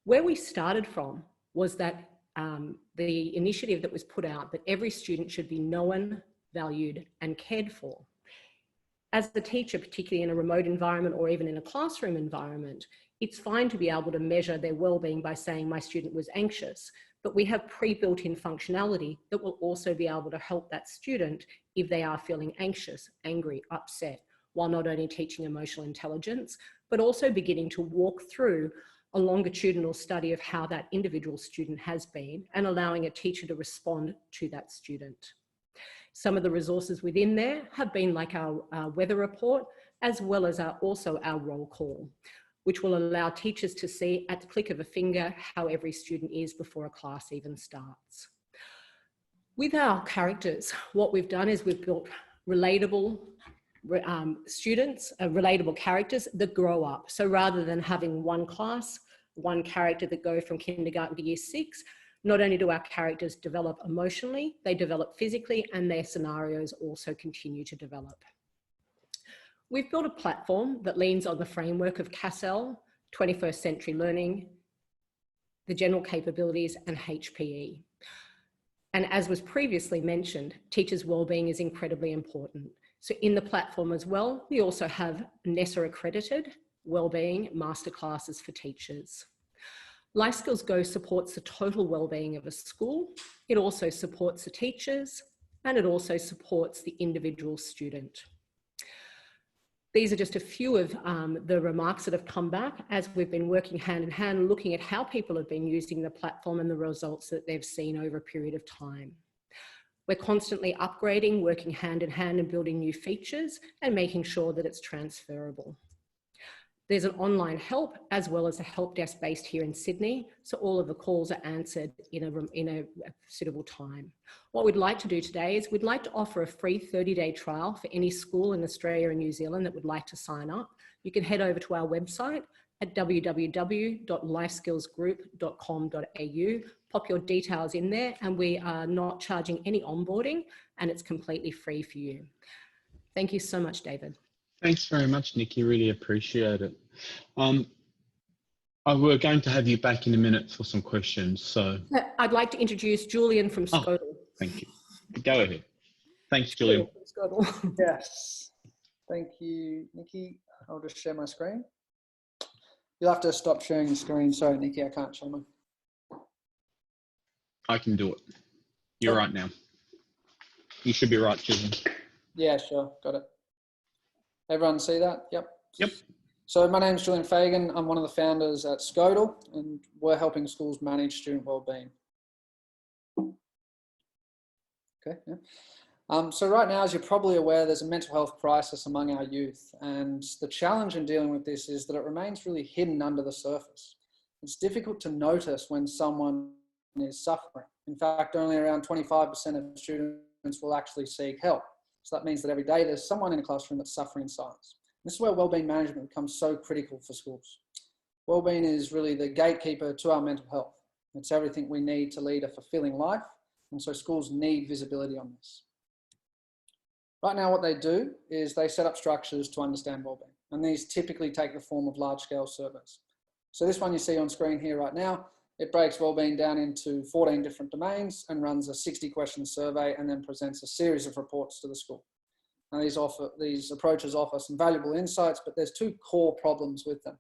Where we started from was that the initiative that was put out that every student should be known, valued, and cared for. As the teacher, particularly in a remote environment or even in a classroom environment, it's fine to be able to measure their well-being by saying my student was anxious, but we have pre-built-in functionality that will also be able to help that student if they are feeling anxious, angry, upset, while not only teaching emotional intelligence, but also beginning to walk through a longitudinal study of how that individual student has been and allowing a teacher to respond to that student. Some of the resources within there have been like our weather report, as well as also our roll call, which will allow teachers to see at the click of a finger how every student is before a class even starts. With our characters, what we've done is we've built relatable students, relatable characters that grow up. So rather than having one class, one character that go from kindergarten to year 6, not only do our characters develop emotionally, they develop physically, and their scenarios also continue to develop. We've built a platform that leans on the framework of CASL, 21st Century Learning, the general capabilities, and HPE. And as was previously mentioned, teachers' wellbeing is incredibly important. So in the platform as well, we also have NESA accredited wellbeing masterclasses for teachers. Lifeskills Go supports the total wellbeing of a school. It also supports the teachers, and it also supports the individual student. These are just a few of the remarks that have come back as we've been working hand in hand, looking at how people have been using the platform and the results that they've seen over a period of time. We're constantly upgrading, working hand in hand and building new features and making sure that it's transferable. There's an online help as well as a help desk based here in Sydney, so all of the calls are answered in a suitable time. What we'd like to do today is we'd like to offer a free 30-day trial for any school in Australia and New Zealand that would like to sign up. You can head over to our website at www.lifeskillsgroup.com.au, pop your details in there, and we are not charging any onboarding, and it's completely free for you. Thank you so much, David. Thanks very much, Nikki. Really appreciate it. We're going to have you back in a minute for some questions. So I'd like to introduce Julian from Scodel. Oh, thank you. Go ahead. Thanks, Julian. Yes. Thank you, Nikki. I'll just share my screen. You'll have to stop sharing the screen. Sorry, Nikki, I can't share mine. I can do it. You're right now. You should be right, Julian. Yeah, sure. Got it. Everyone see that? Yep. Yep. So my name's Julian Fagan. I'm one of the founders at Scodel, and we're helping schools manage student wellbeing. Okay. Yeah. So right now, as you're probably aware, there's a mental health crisis among our youth, and the challenge in dealing with this is that it remains really hidden under the surface. It's difficult to notice when someone is suffering. In fact, only around 25% of students will actually seek help. So that means that every day there's someone in a classroom that's suffering in silence. This is where wellbeing management becomes so critical for schools. Wellbeing is really the gatekeeper to our mental health. It's everything we need to lead a fulfilling life, and so schools need visibility on this. Right now, what they do is they set up structures to understand wellbeing, and these typically take the form of large-scale surveys. So this one you see on screen here right now, it breaks wellbeing down into 14 different domains and runs a 60-question survey and then presents a series of reports to the school. Now these approaches offer some valuable insights, but there's two core problems with them.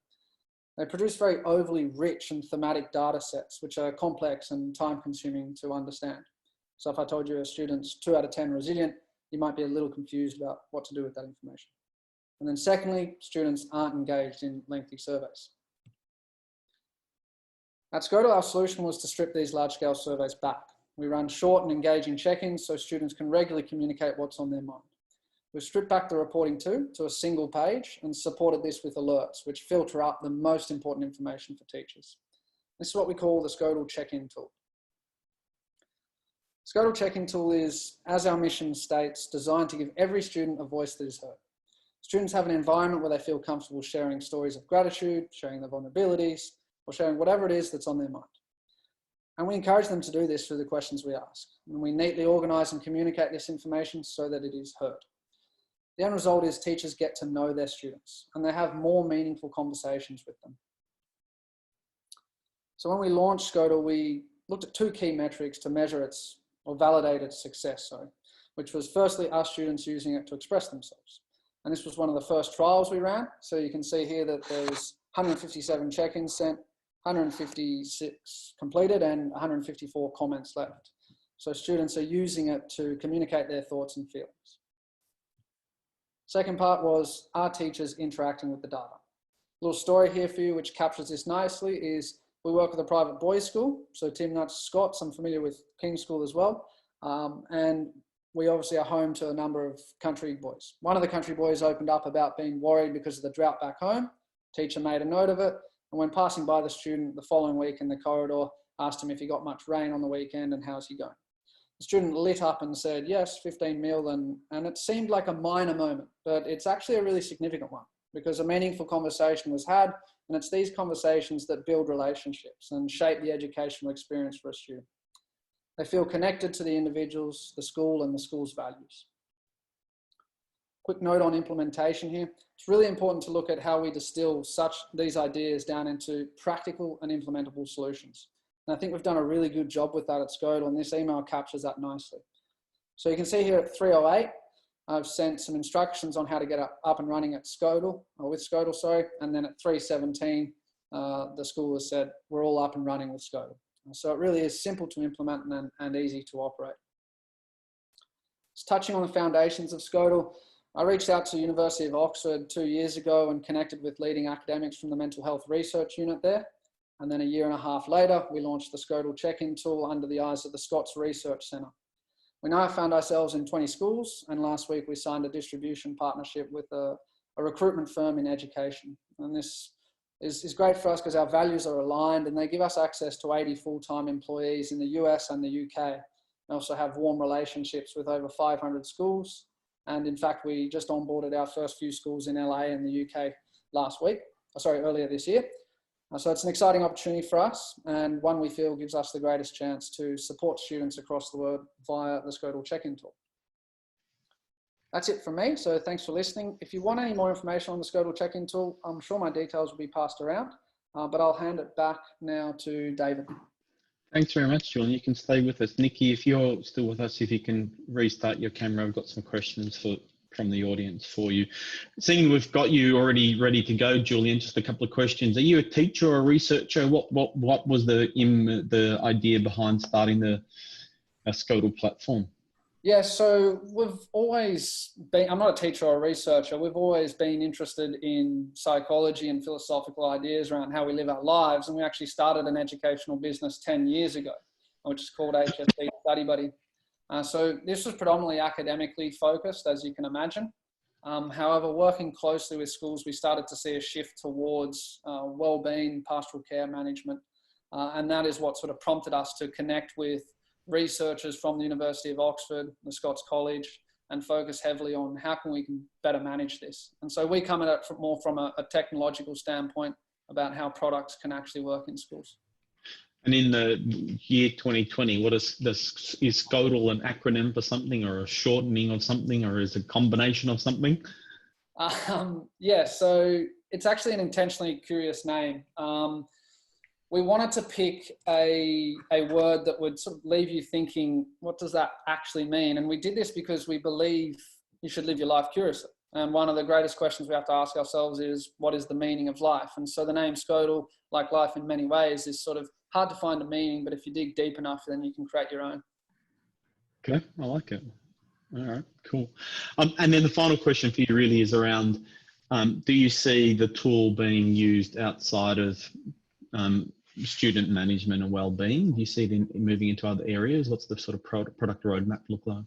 They produce very overly rich and thematic data sets, which are complex and time-consuming to understand. So if I told you a student's 2 out of 10 resilient, you might be a little confused about what to do with that information. And then secondly, students aren't engaged in lengthy surveys. At Scodel, our solution was to strip these large-scale surveys back. We run short and engaging check-ins so students can regularly communicate what's on their mind. We've stripped back the reporting to a single page and supported this with alerts, which filter up the most important information for teachers. This is what we call the Scodel check-in tool. Scodel check-in tool is, as our mission states, designed to give every student a voice that is heard. Students have an environment where they feel comfortable sharing stories of gratitude, sharing their vulnerabilities, or sharing whatever it is that's on their mind. And we encourage them to do this through the questions we ask. And we neatly organise and communicate this information so that it is heard. The end result is teachers get to know their students and they have more meaningful conversations with them. So when we launched Scodel, we looked at 2 key metrics to measure or validate its success, which was firstly our students using it to express themselves. And this was one of the first trials we ran. So you can see here that there was 157 check-ins sent, 156 completed, and 154 comments left. So students are using it to communicate their thoughts and feelings. Second part was our teachers interacting with the data. A little story here for you which captures this nicely is we work with a private boys' school. So Tim Nutt's Scots, I'm familiar with King's School as well. And we obviously are home to a number of country boys. One of the country boys opened up about being worried because of the drought back home. Teacher made a note of it. And when passing by the student the following week in the corridor, asked him if he got much rain on the weekend and how's he going. The student lit up and said, yes, 15 mil, and it seemed like a minor moment, but it's actually a really significant one because a meaningful conversation was had, and it's these conversations that build relationships and shape the educational experience for a student. They feel connected to the individuals, the school, and the school's values. Quick note on implementation here. It's really important to look at how we distill these ideas down into practical and implementable solutions. And I think we've done a really good job with that at Skodal, and this email captures that nicely. So you can see here at 3:08, I've sent some instructions on how to get up and running at Skodal, or with Skodal, sorry. And then at 3:17, the school has said, we're all up and running with Skodal. So it really is simple to implement and easy to operate. Just touching on the foundations of Skodal, I reached out to the University of Oxford 2 years ago and connected with leading academics from the mental health research unit there. And then a year and a half later, we launched the Skodal check-in tool under the eyes of the Scots Research Centre. We now found ourselves in 20 schools, and last week we signed a distribution partnership with a recruitment firm in education. And this is great for us because our values are aligned and they give us access to 80 full-time employees in the US and the UK. We also have warm relationships with over 500 schools. And in fact, we just onboarded our first few schools in LA and the UK earlier this year. So it's an exciting opportunity for us, and one we feel gives us the greatest chance to support students across the world via the Skodal check-in tool. That's it from me, so thanks for listening. If you want any more information on the Skodal check-in tool, I'm sure my details will be passed around, but I'll hand it back now to David. Thanks very much, Julian. You can stay with us. Nikki, if you're still with us, if you can restart your camera, I've got some questions from the audience for you. Seeing we've got you already ready to go, Julian, just a couple of questions. Are you a teacher or a researcher? What was the idea behind starting the Skodal platform? Yeah, so we've always been, I'm not a teacher or a researcher, we've always been interested in psychology and philosophical ideas around how we live our lives, and we actually started an educational business 10 years ago, which is called HSP Study Buddy. So this was predominantly academically focused, as you can imagine. However, working closely with schools, we started to see a shift towards wellbeing, pastoral care management, and that is what sort of prompted us to connect with researchers from the University of Oxford, the Scots College, and focus heavily on how can we better manage this. And so we come at it more from a technological standpoint about how products can actually work in schools. And in the year 2020, is Skodal an acronym for something, or a shortening of something, or is it a combination of something? Yeah, so it's actually an intentionally curious name. We wanted to pick a word that would sort of leave you thinking, what does that actually mean? And we did this because we believe you should live your life curiously. And one of the greatest questions we have to ask ourselves is, what is the meaning of life? And so the name Skodal, like life in many ways, is sort of hard to find a meaning, but if you dig deep enough, then you can create your own. Okay, I like it. All right, cool. And then the final question for you really is around, do you see the tool being used outside of student management and wellbeing? Do you see it moving into other areas? What's the sort of product roadmap look like?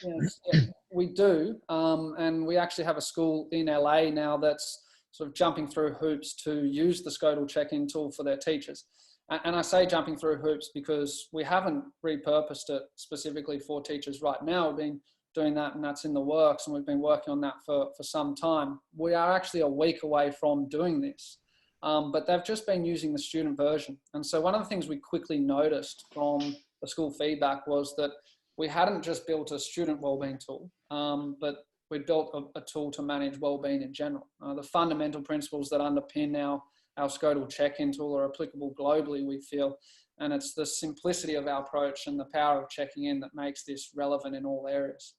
Yes, yeah, we do. And we actually have a school in LA now that's sort of jumping through hoops to use the Skodal check-in tool for their teachers. And I say jumping through hoops because we haven't repurposed it specifically for teachers right now. We've been doing that, and that's in the works, and we've been working on that for some time. We are actually a week away from doing this, but they've just been using the student version. And so one of the things we quickly noticed from the school feedback was that we hadn't just built a student wellbeing tool, but we built a tool to manage wellbeing in general. The fundamental principles that underpin our Skodal check-in tool are applicable globally, we feel, and it's the simplicity of our approach and the power of checking in that makes this relevant in all areas.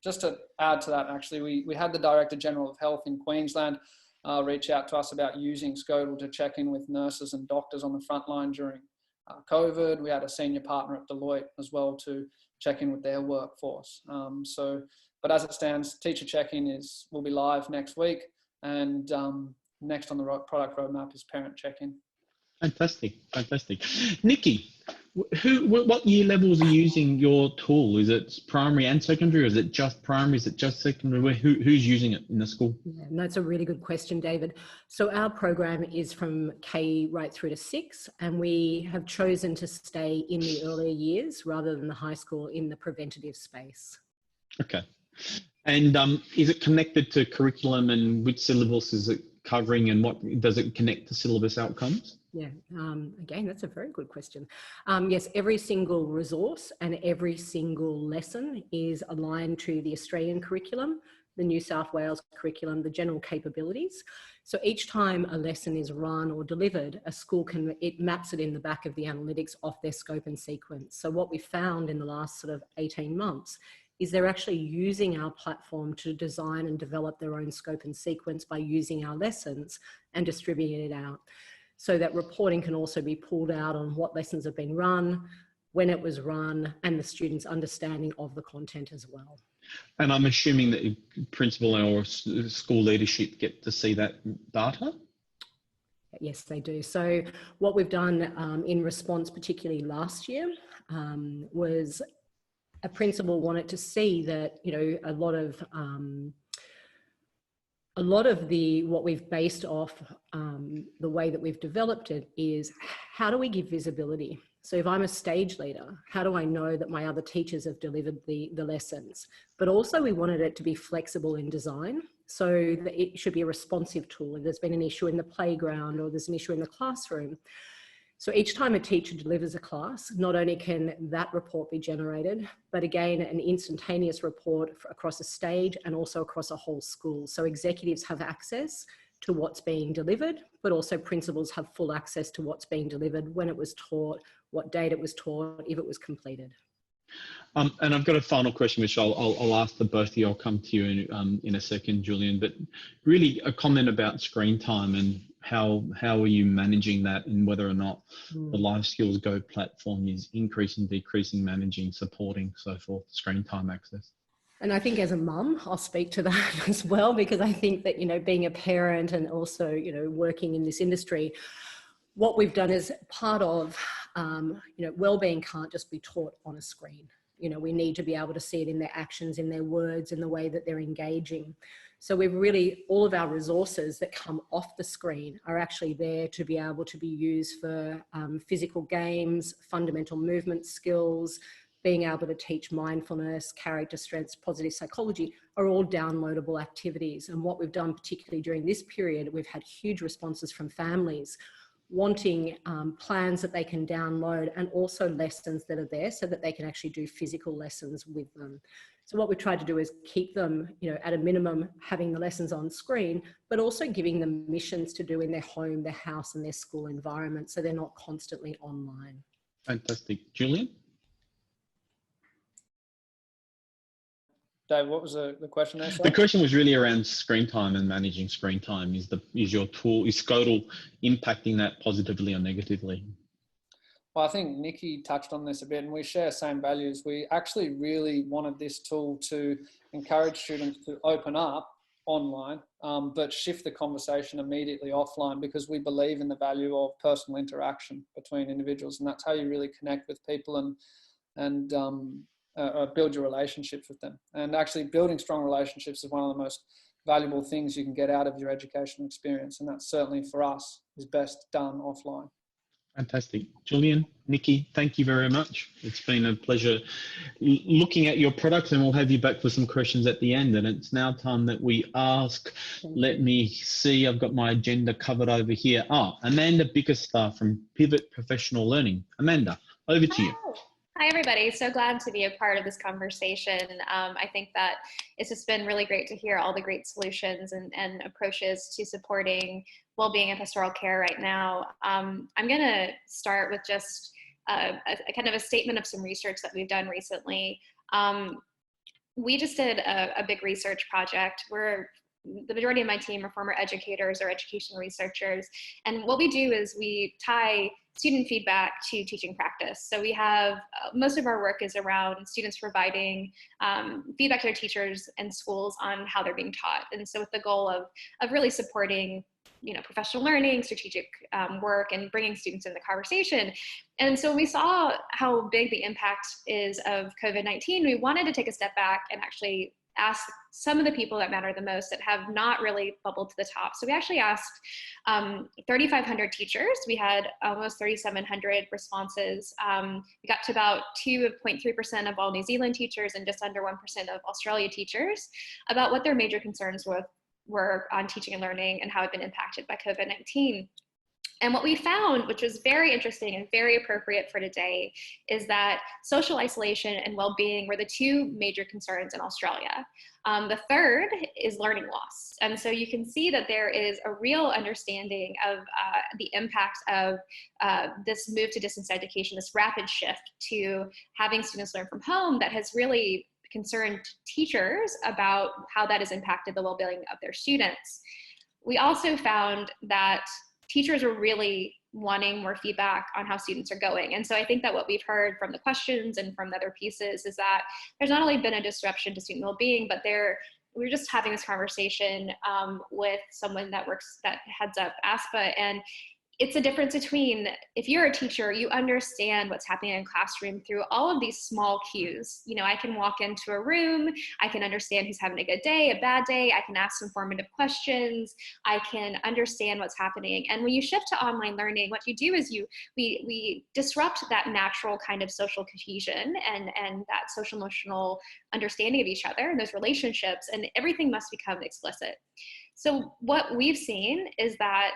Just to add to that, actually, we had the Director General of Health in Queensland reach out to us about using Skodal to check in with nurses and doctors on the front line during COVID. We had a senior partner at Deloitte as well to check in with their workforce. But as it stands, teacher check-in will be live next week, and next on the product roadmap is parent check-in. Fantastic, fantastic. Nikki, What year levels are using your tool? Is it primary and secondary, or is it just primary? Is it just secondary? Who's using it in the school? Yeah, that's a really good question, David. So our program is from K right through to 6, and we have chosen to stay in the earlier years rather than the high school in the preventative space. Okay. And is it connected to curriculum, and which syllabus is it covering, and what does it connect to syllabus outcomes? Yeah, again, that's a very good question. Yes, every single resource and every single lesson is aligned to the Australian curriculum, the New South Wales curriculum, the general capabilities. So each time a lesson is run or delivered, a school it maps it in the back of the analytics off their scope and sequence. So what we found in the last sort of 18 months is they're actually using our platform to design and develop their own scope and sequence by using our lessons and distributing it out. So that reporting can also be pulled out on what lessons have been run, when it was run, and the students' understanding of the content as well. And I'm assuming that principal or school leadership get to see that data? Yes, they do. So what we've done in response, particularly last year, was a principal wanted to see that, you know, a lot of what we've based off the way that we've developed it is, how do we give visibility? So if I'm a stage leader, how do I know that my other teachers have delivered the lessons? But also we wanted it to be flexible in design, so that it should be a responsive tool. If there's been an issue in the playground or there's an issue in the classroom, so each time a teacher delivers a class, not only can that report be generated, but again, an instantaneous report across a stage and also across a whole school. So executives have access to what's being delivered, but also principals have full access to what's being delivered, when it was taught, what date it was taught, if it was completed. And I've got a final question, which I'll ask the both of you. I'll come to you in a second, Julian, but really a comment about screen time and how are you managing that, and whether or not the Lifeskills Go platform is increasing, decreasing, managing, supporting, so forth, screen time access. And I think as a mum, I'll speak to that as well, because I think that, you know, being a parent and also, you know, working in this industry, what we've done is part of, you know, wellbeing can't just be taught on a screen. You know, we need to be able to see it in their actions, in their words, in the way that they're engaging. So we've really, all of our resources that come off the screen are actually there to be able to be used for physical games, fundamental movement skills, being able to teach mindfulness, character strengths, positive psychology, are all downloadable activities. And what we've done, particularly during this period, we've had huge responses from families wanting plans that they can download, and also lessons that are there so that they can actually do physical lessons with them. So what we tried to do is keep them, you know, at a minimum, having the lessons on screen, but also giving them missions to do in their home, their house, and their school environment, so they're not constantly online. Fantastic. Julian? Dave, what was the question there? Sorry? The question was really around screen time and managing screen time. Is your tool, is Scodal impacting that positively or negatively? Well, I think Nikki touched on this a bit, and we share same values. We actually really wanted this tool to encourage students to open up online, but shift the conversation immediately offline, because we believe in the value of personal interaction between individuals, and that's how you really connect with people and build your relationships with them. And actually building strong relationships is one of the most valuable things you can get out of your educational experience, and that certainly for us is best done offline. Fantastic. Julian, Nikki, thank you very much. It's been a pleasure looking at your products, and we'll have you back for some questions at the end. And it's now time that we ask. Let me see, I've got my agenda covered over here. Amanda Bickerstaff from Pivot Professional Learning. Amanda, over to you. Hi, everybody. So glad to be a part of this conversation. I think that it's just been really great to hear all the great solutions and approaches to supporting well-being and pastoral care right now. I'm going to start with just a kind of a statement of some research that we've done recently. We just did a big research project. The majority of my team are former educators or education researchers. And what we do is we tie student feedback to teaching practice. So we have, most of our work is around students providing feedback to their teachers and schools on how they're being taught. And so with the goal of really supporting professional learning, strategic work, and bringing students in the conversation. And so we saw how big the impact is of COVID-19. We wanted to take a step back and actually ask some of the people that matter the most that have not really bubbled to the top. So we actually asked 3,500 teachers. We had almost 3,700 responses. We got to about 2.3% of all New Zealand teachers and just under 1% of Australia teachers about what their major concerns were on teaching and learning and how it had been impacted by COVID-19. And what we found, which was very interesting and very appropriate for today, is that social isolation and well-being were the two major concerns in Australia. The third is learning loss. And so you can see that there is a real understanding of the impact of this move to distance education, this rapid shift to having students learn from home that has really concerned teachers about how that has impacted the well-being of their students. We also found that teachers are really wanting more feedback on how students are going. And so I think that what we've heard from the questions and from the other pieces is that there's not only been a disruption to student well-being, but we're just having this conversation with someone that heads up ASPA, and it's a difference between, if you're a teacher, you understand what's happening in a classroom through all of these small cues. I can walk into a room, I can understand who's having a good day, a bad day, I can ask informative questions, I can understand what's happening. And when you shift to online learning, what you do is we disrupt that natural kind of social cohesion and that social emotional understanding of each other and those relationships, and everything must become explicit. So what we've seen is that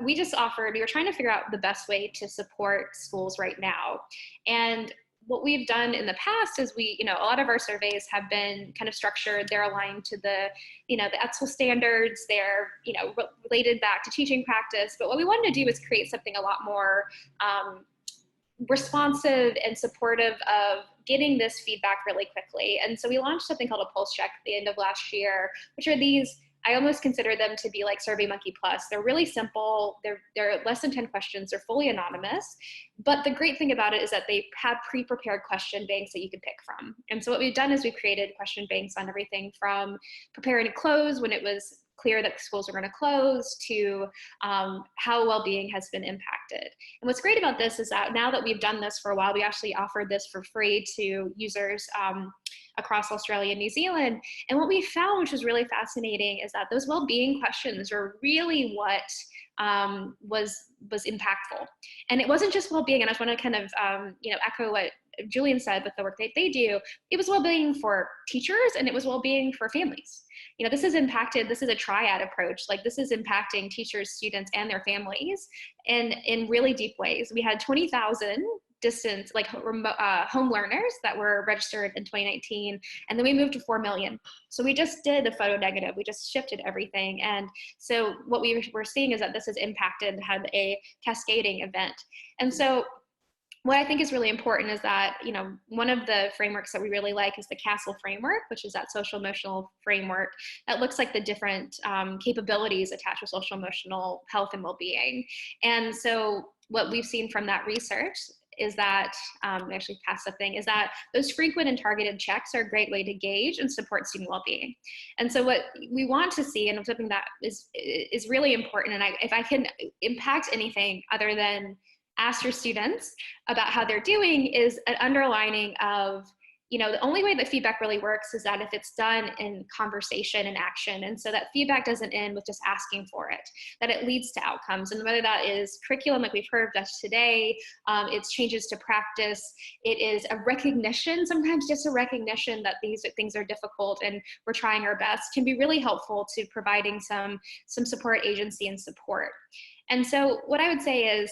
we were trying to figure out the best way to support schools right now. And what we've done in the past is a lot of our surveys have been kind of structured. They're aligned to the ethical standards. They're, related back to teaching practice. But what we wanted to do is create something a lot more responsive and supportive of getting this feedback really quickly. And so we launched something called a pulse check at the end of last year, which are these, I almost consider them to be like SurveyMonkey Plus. They're really simple. They're less than 10 questions. They're fully anonymous. But the great thing about it is that they have pre-prepared question banks that you can pick from. And so what we've done is we've created question banks on everything from preparing to close when it was clear that schools are going to close to how well-being has been impacted. And what's great about this is that now that we've done this for a while, we actually offered this for free to users across Australia and New Zealand. And what we found, which was really fascinating, is that those well-being questions are really what was impactful. And it wasn't just well-being, and I just want to kind of echo what Julian said with the work that they do. It was well-being for teachers and it was well-being for families. This is a triad approach. Like, this is impacting teachers, students, and their families in really deep ways. We had 20,000 distance, home learners that were registered in 2019, and then we moved to 4 million. So we just did a photo negative. We just shifted everything. And so what we were seeing is that this has impacted, had a cascading event. And so what I think is really important is that, one of the frameworks that we really like is the CASTLE framework, which is that social emotional framework that looks like the different capabilities attached to social emotional health and well-being. And so what we've seen from that research is that, is that those frequent and targeted checks are a great way to gauge and support student well-being. And so what we want to see, and something that is really important, and if I can impact anything other than ask your students about how they're doing, is an underlining of, the only way that feedback really works is that if it's done in conversation and action. And so that feedback doesn't end with just asking for it, that it leads to outcomes. And whether that is curriculum, like we've heard of today, it's changes to practice, it is a recognition, sometimes just a recognition that these things are difficult and we're trying our best, can be really helpful to providing some support, agency, and support. And so what I would say is,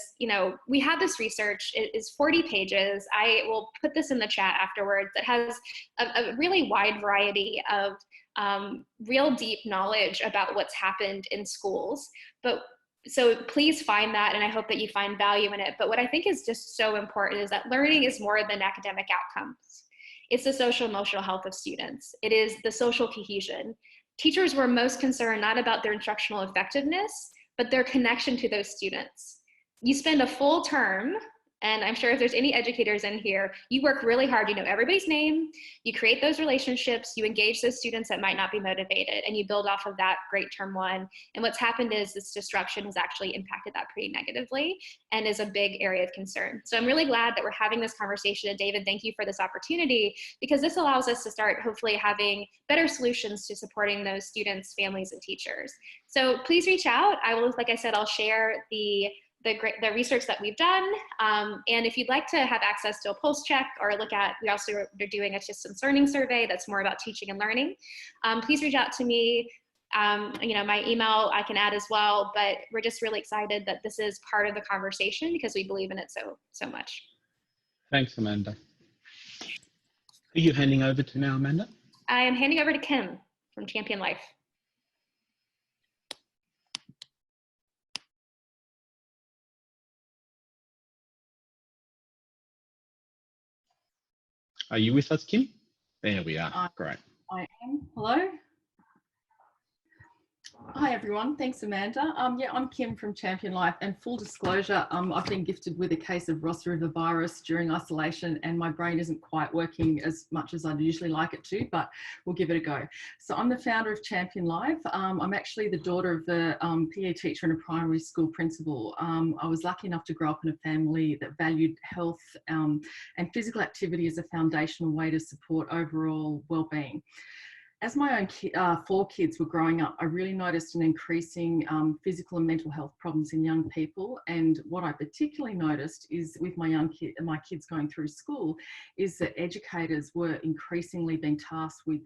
we have this research, it is 40 pages. I will put this in the chat afterwards. It has a really wide variety of real deep knowledge about what's happened in schools. So please find that, and I hope that you find value in it. But what I think is just so important is that learning is more than academic outcomes. It's the social emotional health of students. It is the social cohesion. Teachers were most concerned not about their instructional effectiveness, but their connection to those students. You spend a full term And I'm sure if there's any educators in here, you work really hard, you know everybody's name, you create those relationships, you engage those students that might not be motivated, and you build off of that great term one. And what's happened is this disruption has actually impacted that pretty negatively and is a big area of concern. So I'm really glad that we're having this conversation. And David, thank you for this opportunity, because this allows us to start hopefully having better solutions to supporting those students, families, and teachers. So please reach out. I will, like I said, I'll share the research that we've done. And if you'd like to have access to a pulse check or look at, we also are doing a distance learning survey that's more about teaching and learning. Please reach out to me. You know, my email I can add as well, but we're just really excited that this is part of the conversation because we believe in it so much. Thanks, Amanda. Who are you handing over to now, Amanda? I am handing over to Kim from Champion Life. Are you with us, Kim? There we are. Great. I am. Hello. Hi everyone, thanks Amanda. Yeah, I'm Kim from Champion Life, and full disclosure, I've been gifted with a case of Ross River virus during isolation, and my brain isn't quite working as much as I'd usually like it to, but we'll give it a go. So I'm the founder of Champion Life. I'm actually the daughter of a PE teacher and a primary school principal. I was lucky enough to grow up in a family that valued health and physical activity as a foundational way to support overall well-being. As my own 4 kids were growing up, I really noticed an increasing physical and mental health problems in young people. And what I particularly noticed is with my kids going through school, is that educators were increasingly being tasked with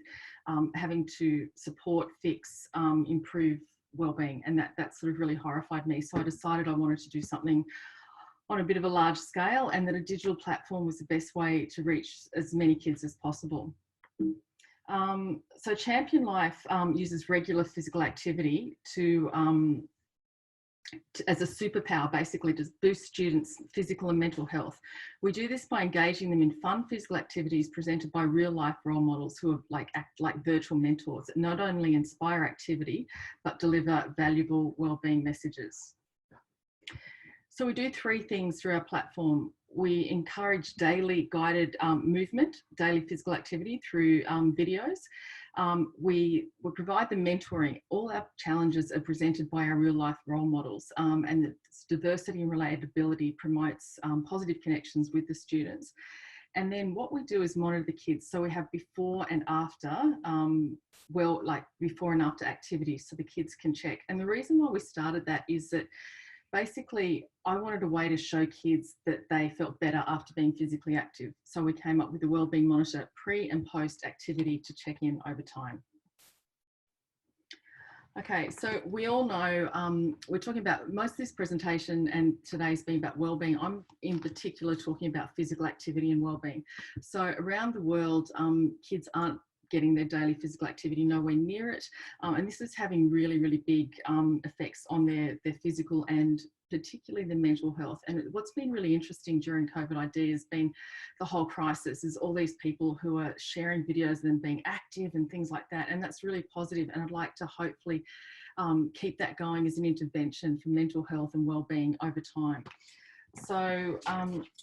having to support, fix, improve wellbeing, and that sort of really horrified me. So I decided I wanted to do something on a bit of a large scale, and that a digital platform was the best way to reach as many kids as possible. So Champion Life uses regular physical activity as a superpower, basically, to boost students' physical and mental health. We do this by engaging them in fun physical activities presented by real life role models who are act like virtual mentors that not only inspire activity, but deliver valuable wellbeing messages. So we do 3 things through our platform. We encourage daily guided movement, daily physical activity through videos. We provide the mentoring. All our challenges are presented by our real life role models, and the diversity and relatability promotes positive connections with the students. And then what we do is monitor the kids. So we have before and after, before and after activities, so the kids can check. And the reason why we started that is that basically, I wanted a way to show kids that they felt better after being physically active. So we came up with a wellbeing monitor pre and post activity to check in over time. Okay, so we all know, we're talking about most of this presentation and today's been about wellbeing. I'm in particular talking about physical activity and wellbeing. So around the world, kids aren't getting their daily physical activity, nowhere near it. And this is having really, really big effects on their physical and particularly the mental health. And what's been really interesting during COVID-ID has been the whole crisis, is all these people who are sharing videos of them being active and things like that. And that's really positive. And I'd like to hopefully keep that going as an intervention for mental health and wellbeing over time. So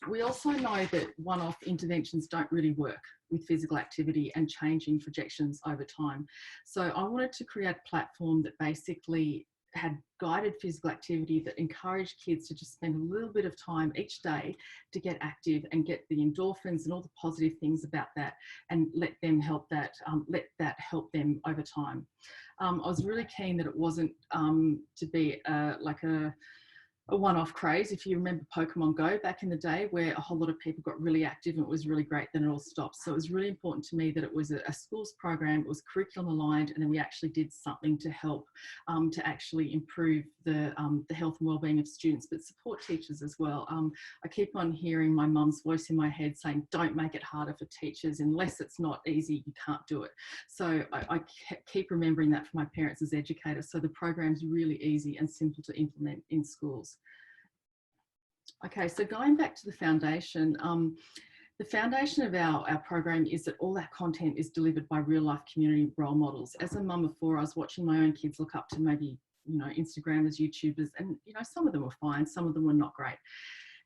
we also know that one-off interventions don't really work with physical activity and changing projections over time. So I wanted to create a platform that basically had guided physical activity that encouraged kids to just spend a little bit of time each day to get active and get the endorphins and all the positive things about that, and let that help them over time. I was really keen that it wasn't to be like a one-off craze. If you remember Pokemon Go back in the day, where a whole lot of people got really active and it was really great, then it all stopped. So it was really important to me that it was a schools program, it was curriculum aligned, and then we actually did something to help to actually improve the health and wellbeing of students, but support teachers as well. I keep on hearing my mum's voice in my head saying, don't make it harder for teachers. Unless it's not easy, you can't do it. So I keep remembering that from my parents as educators. So the program's really easy and simple to implement in schools. Okay, so going back to the foundation of our program is that all our content is delivered by real life community role models. As a mum of 4, I was watching my own kids look up to maybe, Instagrammers, YouTubers, and, some of them were fine, some of them were not great.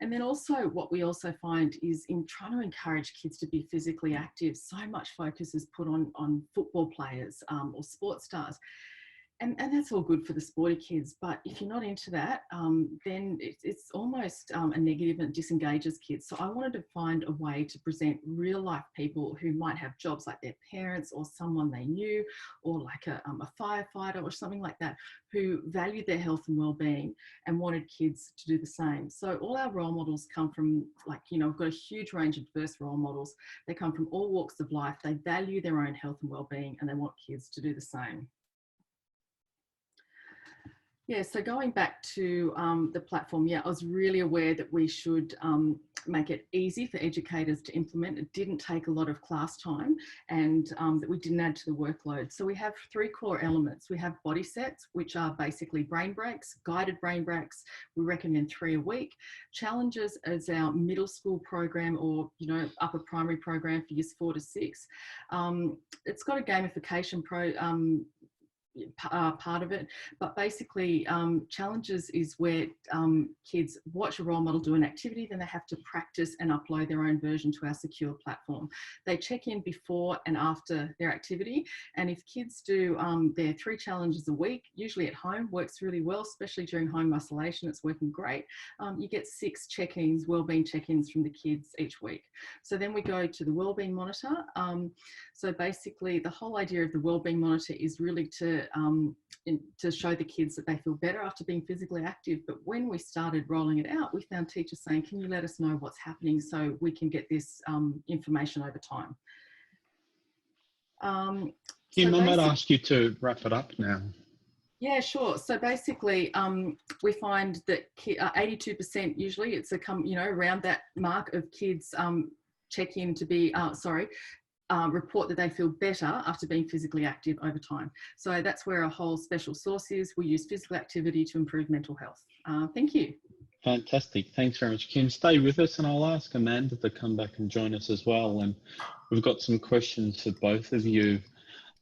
And then also what we also find is in trying to encourage kids to be physically active, so much focus is put on football players or sports stars. And that's all good for the sporty kids, but if you're not into that, then it's almost a negative and disengages kids. So I wanted to find a way to present real life people who might have jobs like their parents or someone they knew, or like a firefighter or something like that, who valued their health and well-being and wanted kids to do the same. So all our role models come from, like, you know, we've got a huge range of diverse role models. They come from all walks of life. They value their own health and well-being, and they want kids to do the same. Yeah, so going back to the platform, yeah, I was really aware that we should make it easy for educators to implement. It didn't take a lot of class time, and that we didn't add to the workload. So we have 3 core elements. We have body sets, which are basically brain breaks, guided brain breaks. We recommend 3 a week. Challenges as our middle school program, or, you know, upper primary program for years 4 to 6. It's got a gamification part of it, but basically challenges is where kids watch a role model do an activity, then they have to practice and upload their own version to our secure platform. They check in before and after their activity, and if kids do their 3 challenges a week, usually at home, works really well, especially during home isolation, it's working great. You get 6 check-ins, wellbeing check-ins from the kids each week. So then we go to the wellbeing monitor. So basically the whole idea of the wellbeing monitor is really to show the kids that they feel better after being physically active. But when we started rolling it out, we found teachers saying, can you let us know what's happening so we can get this information over time? Kim, I might ask you to wrap it up now. Yeah, sure. So basically, we find that 82% usually, it's around that mark of kids check in to be, report that they feel better after being physically active over time. So that's where a whole special source is. We use physical activity to improve mental health. Thank you. Fantastic. Thanks very much, Kim. Stay with us and I'll ask Amanda to come back and join us as well. And we've got some questions for both of you.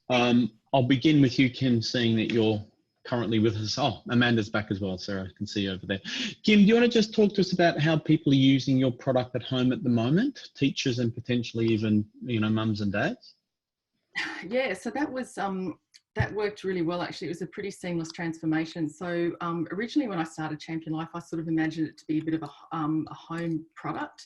I'll begin with you, Kim, seeing that you're currently with us. Oh, Amanda's back as well, Sarah. I can see you over there. Kim, do you want to just talk to us about how people are using your product at home at the moment, teachers and potentially even, you know, mums and dads? Yeah, so that was that worked really well, actually. It was a pretty seamless transformation. So originally when I started Champion Life, I sort of imagined it to be a bit of a home product,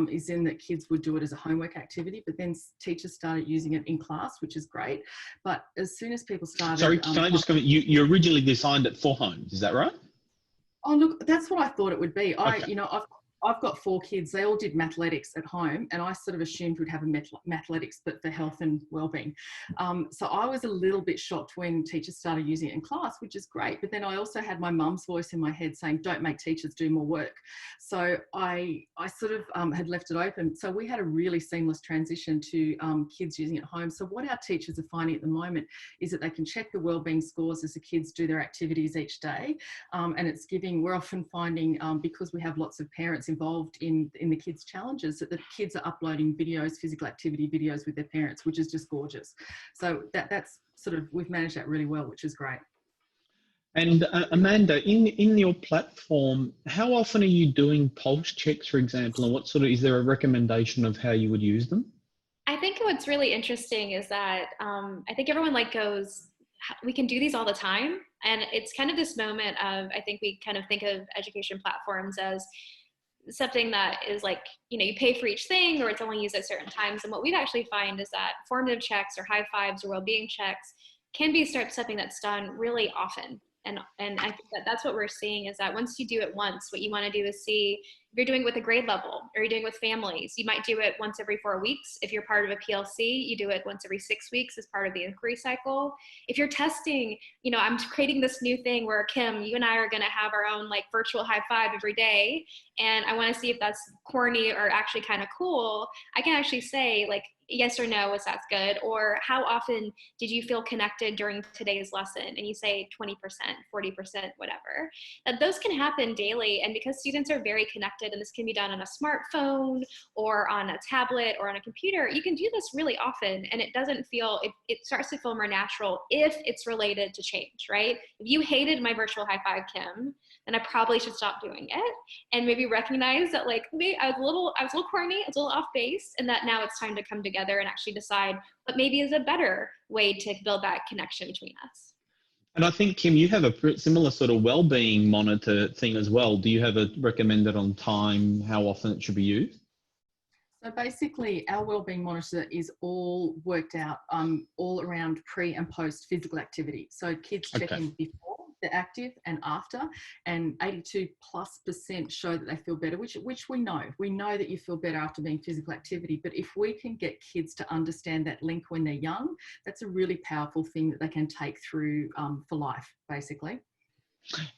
is in that kids would do it as a homework activity, but then teachers started using it in class, which is great. But as soon as people started... Sorry, can I just comment? You originally designed it for homes, is that right? Oh, look, that's what I thought it would be. Okay. I've got 4 kids. They all did mathletics at home, and I sort of assumed we'd have a mathletics, but for health and wellbeing. So I was a little bit shocked when teachers started using it in class, which is great. But then I also had my mum's voice in my head saying, don't make teachers do more work. So I sort of had left it open. So we had a really seamless transition to kids using it at home. So what our teachers are finding at the moment is that they can check the wellbeing scores as the kids do their activities each day. And it's we're often finding, because we have lots of parents involved in the kids' challenges, that the kids are uploading videos, physical activity videos with their parents, which is just gorgeous. So that's sort of, we've managed that really well, which is great. And Amanda, in your platform, how often are you doing pulse checks, for example, and what sort of, is there a recommendation of how you would use them? I think what's really interesting is that I think everyone goes, we can do these all the time. And it's kind of this moment of, I think we kind of think of education platforms as something that is you pay for each thing, or it's only used at certain times. And what we'd actually find is that formative checks or high fives or well-being checks can be something that's done really often. And I think that's what we're seeing, is that once you do it once, what you want to do is see if you're doing it with a grade level, or you're doing it with families. You might do it once every 4 weeks. If you're part of a PLC, you do it once every 6 weeks as part of the inquiry cycle. If you're testing, I'm creating this new thing where, Kim, you and I are going to have our own virtual high five every day, and I want to see if that's corny or actually kind of cool. I can actually say yes or no, was that good? Or how often did you feel connected during today's lesson? And you say 20%, 40%, whatever. Those can happen daily. And because students are very connected, and this can be done on a smartphone or on a tablet or on a computer, you can do this really often. And it doesn't feel, it starts to feel more natural if it's related to change, right? If you hated my virtual high five, Kim, then I probably should stop doing it, and maybe recognize that like maybe I was a little corny, I was a little off base, and that now it's time to come together and actually decide what maybe is a better way to build that connection between us. And I think, Kim, you have a similar sort of well-being monitor thing as well. Do you have a recommended on time, how often it should be used? So basically, our wellbeing monitor is all worked out all around pre and post physical activity. So kids check in before they're active and after, and 82+% show that they feel better, which we know. We know that you feel better after being physical activity, but if we can get kids to understand that link when they're young, that's a really powerful thing that they can take through for life, basically.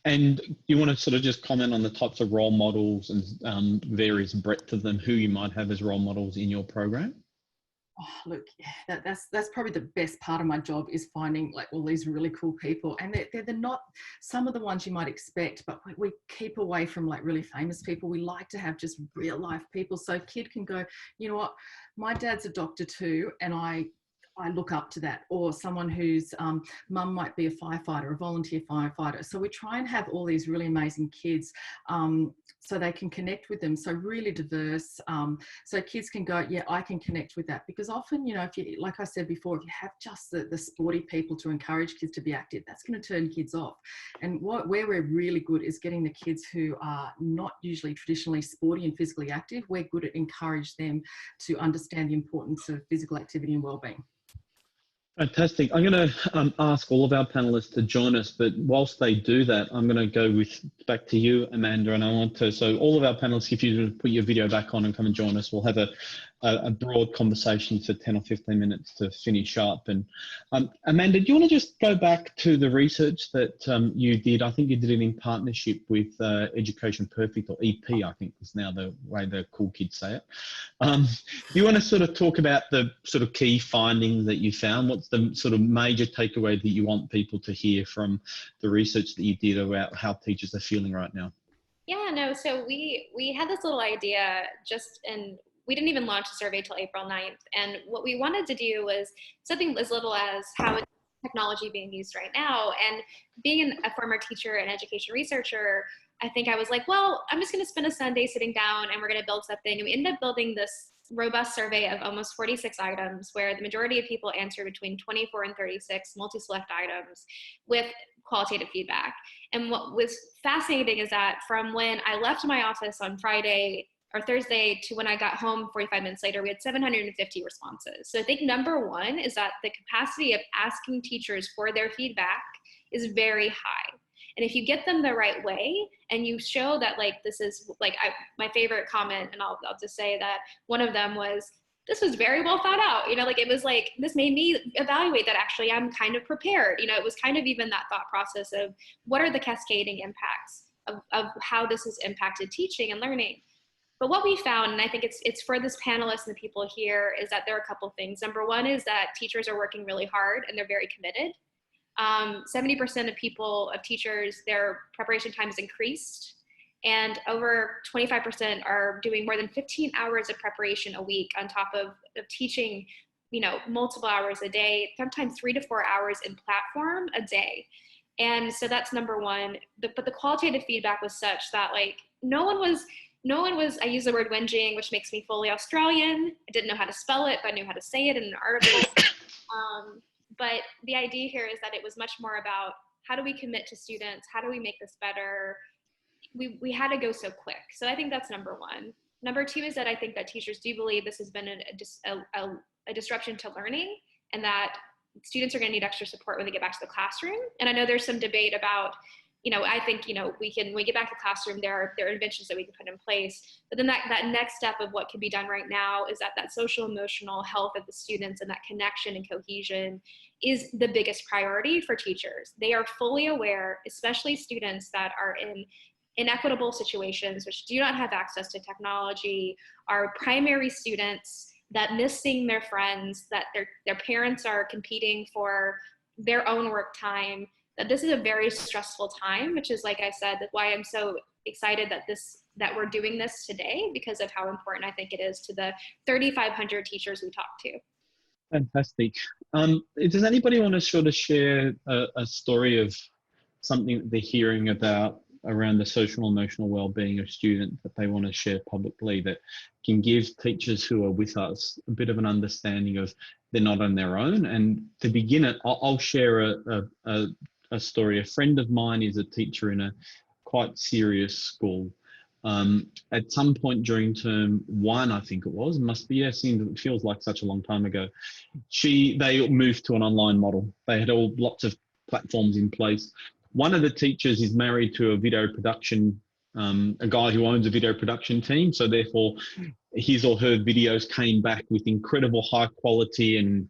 And you want to sort of just comment on the types of role models and various breadth of them, who you might have as role models in your program? Oh, look, yeah, that's probably the best part of my job, is finding like all these really cool people, and they're not some of the ones you might expect, but we keep away from like really famous people. We like to have just real life people, so a kid can go, you know what, my dad's a doctor too, and I look up to that. Or someone whose mum might be a firefighter, a volunteer firefighter. So we try and have all these really amazing kids so they can connect with them. So really diverse. So kids can go, yeah, I can connect with that. Because often, you know, if you, like I said before, if you have just the sporty people to encourage kids to be active, that's going to turn kids off. And where we're really good is getting the kids who are not usually traditionally sporty and physically active. We're good at encourage them to understand the importance of physical activity and wellbeing. Fantastic. I'm going to ask all of our panelists to join us, but whilst they do that, I'm going to go back to you, Amanda, and I want to, so all of our panelists, if you put your video back on and come and join us, we'll have a broad conversation for 10 or 15 minutes to finish up. And Amanda, do you want to just go back to the research that you did? I think you did it in partnership with Education Perfect, or EP, I think is now the way the cool kids say it. Do you want to sort of talk about the sort of key findings that you found? What's the sort of major takeaway that you want people to hear from the research that you did about how teachers are feeling right now? Yeah, no, so we had this little idea we didn't even launch the survey till April 9th. And what we wanted to do was something as little as how is technology being used right now. And being a former teacher and education researcher, I think I was like, well, I'm just going to spend a Sunday sitting down and we're going to build something. And we ended up building this robust survey of almost 46 items, where the majority of people answered between 24 and 36 multi-select items with qualitative feedback. And what was fascinating is that from when I left my office on Friday or Thursday to when I got home 45 minutes later, we had 750 responses. So I think number one is that the capacity of asking teachers for their feedback is very high. And if you get them the right way and you show that like this is like my favorite comment, and I'll just say that one of them was, this was very well thought out, you know, like it was like, this made me evaluate that actually I'm kind of prepared. You know, it was kind of even that thought process of what are the cascading impacts of how this has impacted teaching and learning. But what we found, and I think it's for this panelist and the people here, is that there are a couple things. Number one is that teachers are working really hard and they're very committed. 70% of teachers, their preparation time has increased, and over 25% are doing more than 15 hours of preparation a week on top of teaching, you know, multiple hours a day, sometimes 3 to 4 hours in platform a day. And so that's number one. But the qualitative feedback was such that like no one was, I use the word whinging, which makes me fully Australian. I didn't know how to spell it, but I knew how to say it in an article. But the idea here is that it was much more about how do we commit to students? How do we make this better? We had to go so quick. So I think that's number one. Number two is that I think that teachers do believe this has been a disruption to learning, and that students are going to need extra support when they get back to the classroom. And I know there's some debate about, you know, I think, you know, when we get back to the classroom, there are interventions that we can put in place. But then that next step of what can be done right now is that social emotional health of the students and that connection and cohesion is the biggest priority for teachers. They are fully aware, especially students that are in inequitable situations, which do not have access to technology, are primary students that miss seeing their friends, that their parents are competing for their own work time, that this is a very stressful time, which is, like I said, that's why I'm so excited that we're doing this today, because of how important I think it is to the 3,500 teachers we talked to. Fantastic. Does anybody want to sort of share a story of something that they're hearing about around the social and emotional well-being of students that they want to share publicly that can give teachers who are with us a bit of an understanding of they're not on their own. And to begin it, I'll share a story. A friend of mine is a teacher in a quite serious school. At some point during term 1, I think it was, it feels like such a long time ago, they moved to an online model. They had lots of platforms in place. One of the teachers is married to a video production, a guy who owns a video production team. So therefore, his or her videos came back with incredible high quality and,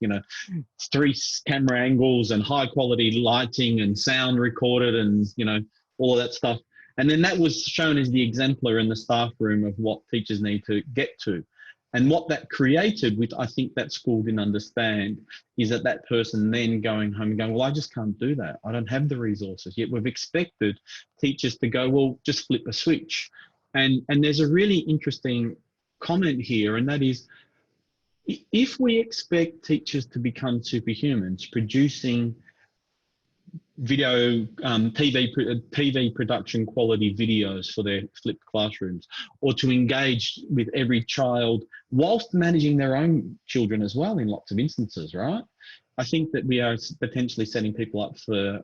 3 camera angles and high quality lighting and sound recorded and, all of that stuff. And then that was shown as the exemplar in the staff room of what teachers need to get to. And what that created, which I think that school didn't understand, is that person then going home and going, well, I just can't do that. I don't have the resources. Yet we've expected teachers to go, well, just flip a switch. And there's a really interesting comment here, and that is, if we expect teachers to become superhumans, producing video, TV production quality videos for their flipped classrooms, or to engage with every child whilst managing their own children as well in lots of instances, right? I think that we are potentially setting people up for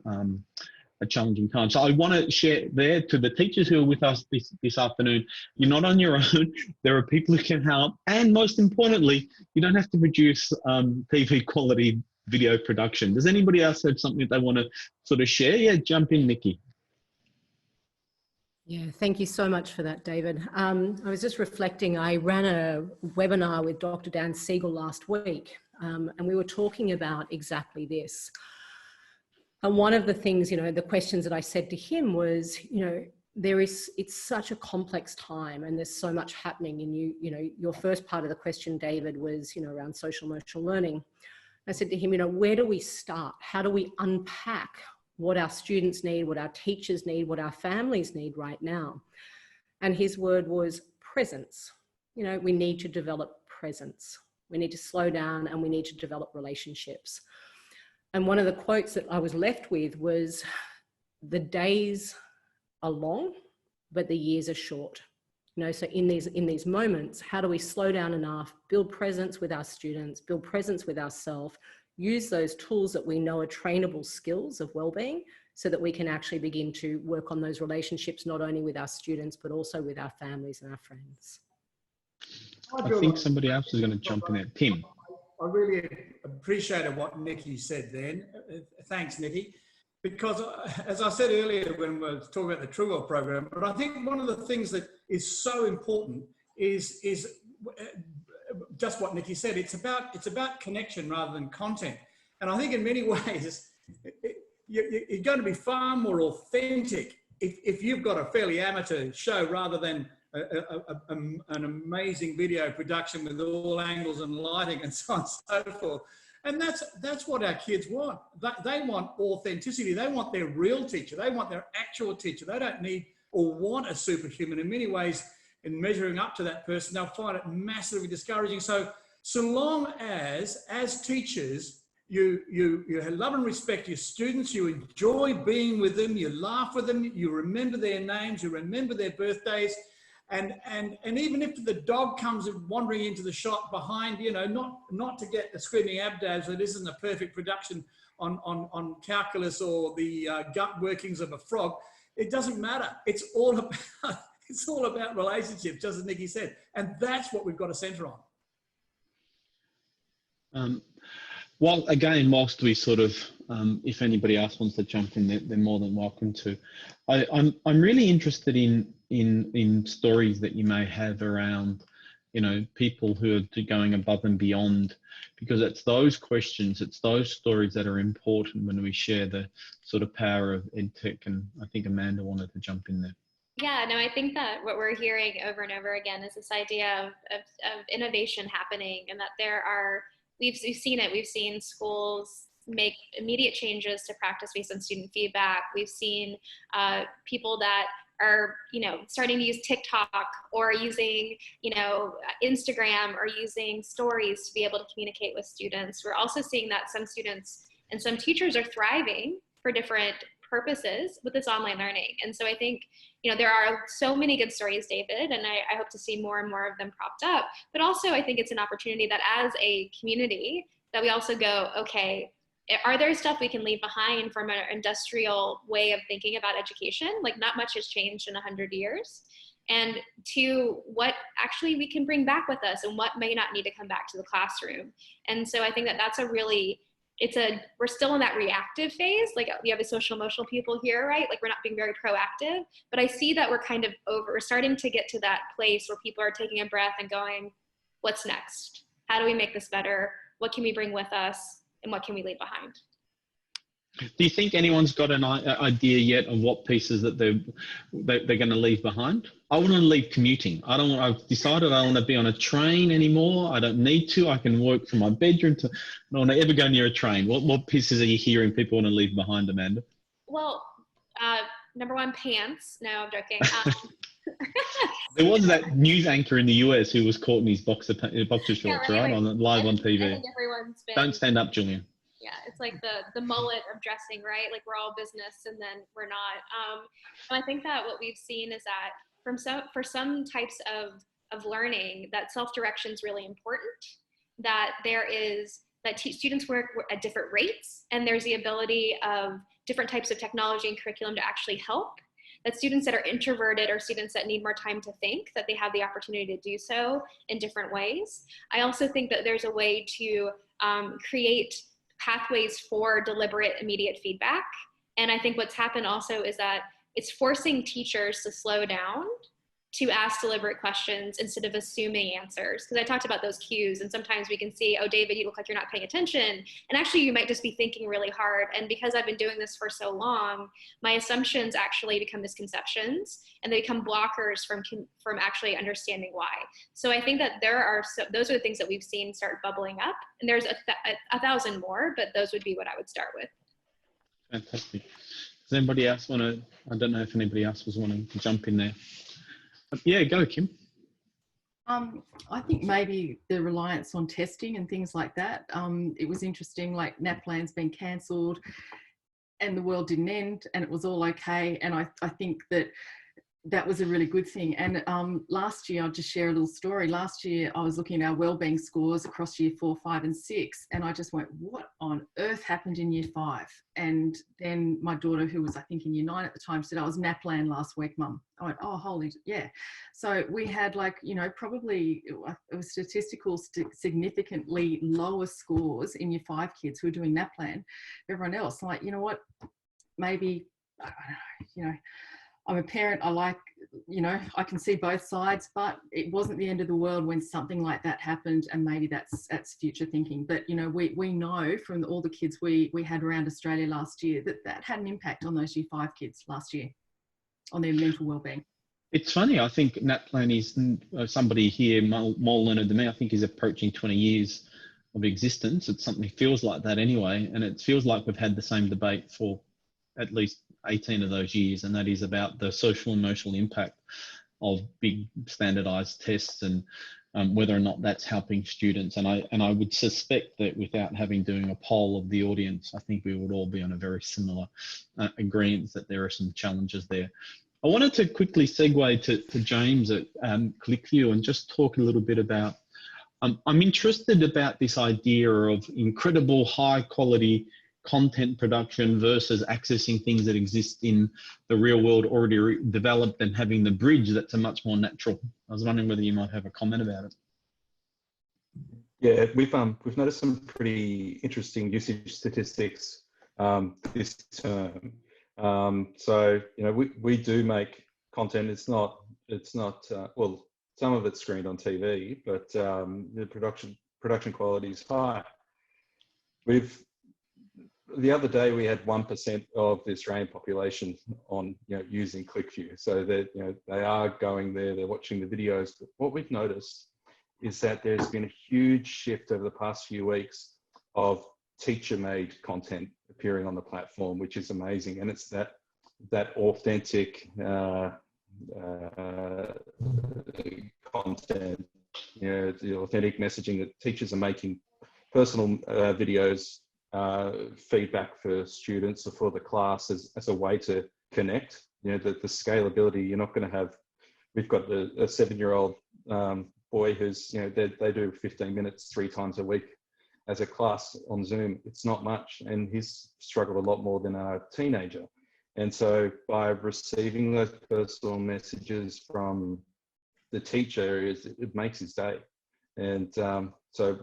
a challenging time. So I want to share there to the teachers who are with us this afternoon, you're not on your own. There are people who can help. And most importantly, you don't have to produce TV quality video production. Does anybody else have something that they want to sort of share? Yeah, jump in, Nikki. Yeah, thank you so much for that, David. I was just reflecting, I ran a webinar with Dr. Dan Siegel last week, and we were talking about exactly this. And one of the things, the questions that I said to him was, it's such a complex time and there's so much happening. And your first part of the question, David, was, around social emotional learning. I said to him, where do we start? How do we unpack what our students need, what our teachers need, what our families need right now? And his word was presence. We need to develop presence. We need to slow down and we need to develop relationships. And one of the quotes that I was left with was, the days are long, but the years are short. So in these moments, how do we slow down enough, build presence with our students, build presence with ourselves, use those tools that we know are trainable skills of wellbeing so that we can actually begin to work on those relationships, not only with our students, but also with our families and our friends. I think somebody else is going to jump in there. Tim. I really appreciated what Nikki said then. Thanks, Nikki. Because as I said earlier when we were talking about the TrueWell program, but I think one of the things that is so important is just what Nikki said. It's about connection rather than content. And I think in many ways, you're going to be far more authentic if you've got a fairly amateur show rather than an amazing video production with all angles and lighting and so on and so forth. And that's what our kids want. They want authenticity. They want their real teacher. They want their actual teacher. They don't need or want a superhuman. In many ways, in measuring up to that person, they'll find it massively discouraging. So long as teachers, you love and respect your students, you enjoy being with them, you laugh with them, you remember their names, you remember their birthdays, and even if the dog comes wandering into the shot behind, not to get the screaming abdabs, that isn't a perfect production on calculus or the gut workings of a frog. It doesn't matter. It's all about relationships, just as Nikki said, and that's what we've got to centre on. Well, again, whilst we sort of, if anybody else wants to jump in, they're more than welcome to. I'm really interested in stories that you may have around, people who are going above and beyond, because it's those questions, it's those stories that are important when we share the sort of power of EdTech. And I think Amanda wanted to jump in there. Yeah, no, I think that what we're hearing over and over again is this idea of innovation happening, and that we've seen it. We've seen schools make immediate changes to practice based on student feedback. We've seen people that are, starting to use TikTok or using, Instagram or using stories to be able to communicate with students. We're also seeing that some students and some teachers are thriving for different purposes with this online learning. And so I think, you know, there are so many good stories, David, and I hope to see more and more of them propped up. But also I think it's an opportunity that as a community that we also go, okay, are there stuff we can leave behind from an industrial way of thinking about education? Like, not much has changed in 100 years. And to what actually we can bring back with us and what may not need to come back to the classroom. And so I think that that's a really, we're still in that reactive phase. Like, we have the social emotional people here, right? Like, we're not being very proactive, but I see that we're kind of we're starting to get to that place where people are taking a breath and going, what's next? How do we make this better? What can we bring with us? And what can we leave behind? Do you think anyone's got an idea yet of what pieces that they're going to leave behind? I want to leave commuting. I've decided I don't want to be on a train anymore. I don't need to. I can work from my bedroom. I don't want to ever go near a train. What pieces are you hearing people want to leave behind, Amanda? Well, number one, pants. No, I'm joking. There was that news anchor in the US who was caught in his boxer shorts, right? Live on TV. I think everyone's been. Don't stand up, Julian. Yeah, it's like the mullet of dressing, right? Like, we're all business and then we're not. And I think that what we've seen is that for some types of learning, that self-direction is really important, that students work at different rates, and there's the ability of different types of technology and curriculum to actually help, that students that are introverted or students that need more time to think, that they have the opportunity to do so in different ways. I also think that there's a way to create pathways for deliberate, immediate feedback. And I think what's happened also is that it's forcing teachers to slow down, to ask deliberate questions instead of assuming answers. Because I talked about those cues, and sometimes we can see, oh, David, you look like you're not paying attention. And actually, you might just be thinking really hard. And because I've been doing this for so long, my assumptions actually become misconceptions, and they become blockers from actually understanding why. So I think that those are the things that we've seen start bubbling up. And there's a thousand more, but those would be what I would start with. Fantastic. Does anybody else want to? I don't know if anybody else was wanting to jump in there. Yeah, go, Kim. I think maybe the reliance on testing and things like that. It was interesting, like NAPLAN's been cancelled and the world didn't end and it was all okay. And I think that was a really good thing. And last year, I'll just share a little story. Last year, I was looking at our wellbeing scores across year 4, 5 and 6. And I just went, what on earth happened in year 5? And then my daughter, who was, I think, in year 9 at the time, said, I was NAPLAN last week, Mum. I went, oh, holy, yeah. So we had, like, you know, probably it was significantly lower scores in year 5 kids who were doing NAPLAN. Everyone else, like, you know what, maybe, I don't know, you know, I'm a parent, I can see both sides, but it wasn't the end of the world when something like that happened, and maybe that's future thinking. But, you know, we know from all the kids we had around Australia last year that had an impact on those year 5 kids last year, on their mental wellbeing. It's funny, I think NAPLAN is somebody here more learned than me. I think he's approaching 20 years of existence. It's something feels like that anyway, and it feels like we've had the same debate for at least 18 of those years, and that is about the social and emotional impact of big standardized tests and whether or not that's helping students. And I would suspect that without doing a poll of the audience, I think we would all be on a very similar agreement that there are some challenges there. I wanted to quickly segue to James at ClickView and just talk a little bit about, I'm interested about this idea of incredible high quality content production versus accessing things that exist in the real world already developed and having the bridge that's a much more natural. I was wondering whether you might have a comment about it. Yeah, we've noticed some pretty interesting usage statistics this term. So, you know, we do make content. It's not well, some of it's screened on TV, but the production quality is high. The other day we had 1% of the Australian population on, you know, using ClickView. So that, you know, they are going there, they're watching the videos. But what we've noticed is that there's been a huge shift over the past few weeks of teacher-made content appearing on the platform, which is amazing. And it's that authentic content, you know, the authentic messaging that teachers are making, personal videos feedback for students or for the class as a way to connect. You know, the scalability, you're not going to have, we've got a 7-year-old boy who's, you know, they do 15 minutes 3 times a week as a class on Zoom. It's not much, and he's struggled a lot more than a teenager. And so by receiving those personal messages from the teacher, it makes his day. And so,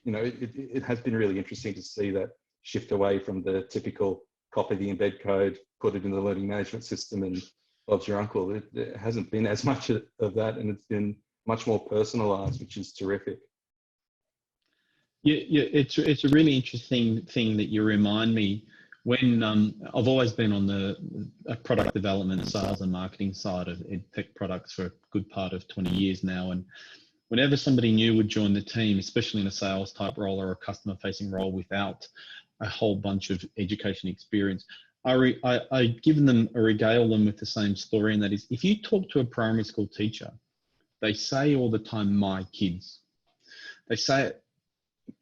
you know, it has been really interesting to see that shift away from the typical copy the embed code, put it in the learning management system, and Bob's your uncle. It hasn't been as much of that, and it's been much more personalized, which is terrific. Yeah, it's a really interesting thing that you remind me. When I've always been on the product development, sales and marketing side of EdTech products for a good part of 20 years now, and whenever somebody new would join the team, especially in a sales type role or a customer facing role without a whole bunch of education experience, I give them or regale them with the same story, and that is, if you talk to a primary school teacher, they say all the time, my kids. They say it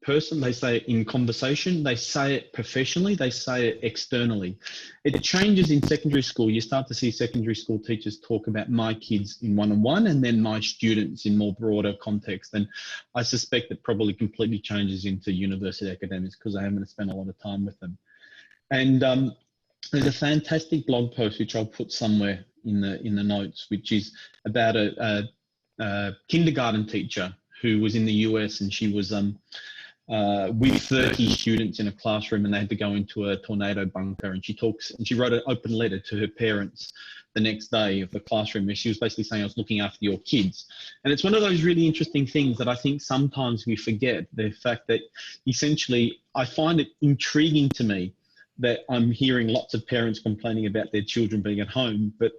they say it in conversation, they say it professionally, they say it externally. It changes in secondary school. You start to see secondary school teachers talk about my kids in one-on-one, and then my students in more broader context. And I suspect it probably completely changes into university academics because I haven't spent a lot of time with them. And there's a fantastic blog post which I'll put somewhere in the notes, which is about a kindergarten teacher who was in the US, and she was with 30 students in a classroom, and they had to go into a tornado bunker, and she wrote an open letter to her parents the next day of the classroom, where she was basically saying, I was looking after your kids. And it's one of those really interesting things that I think sometimes we forget, the fact that essentially I find it intriguing to me that I'm hearing lots of parents complaining about their children being at home, but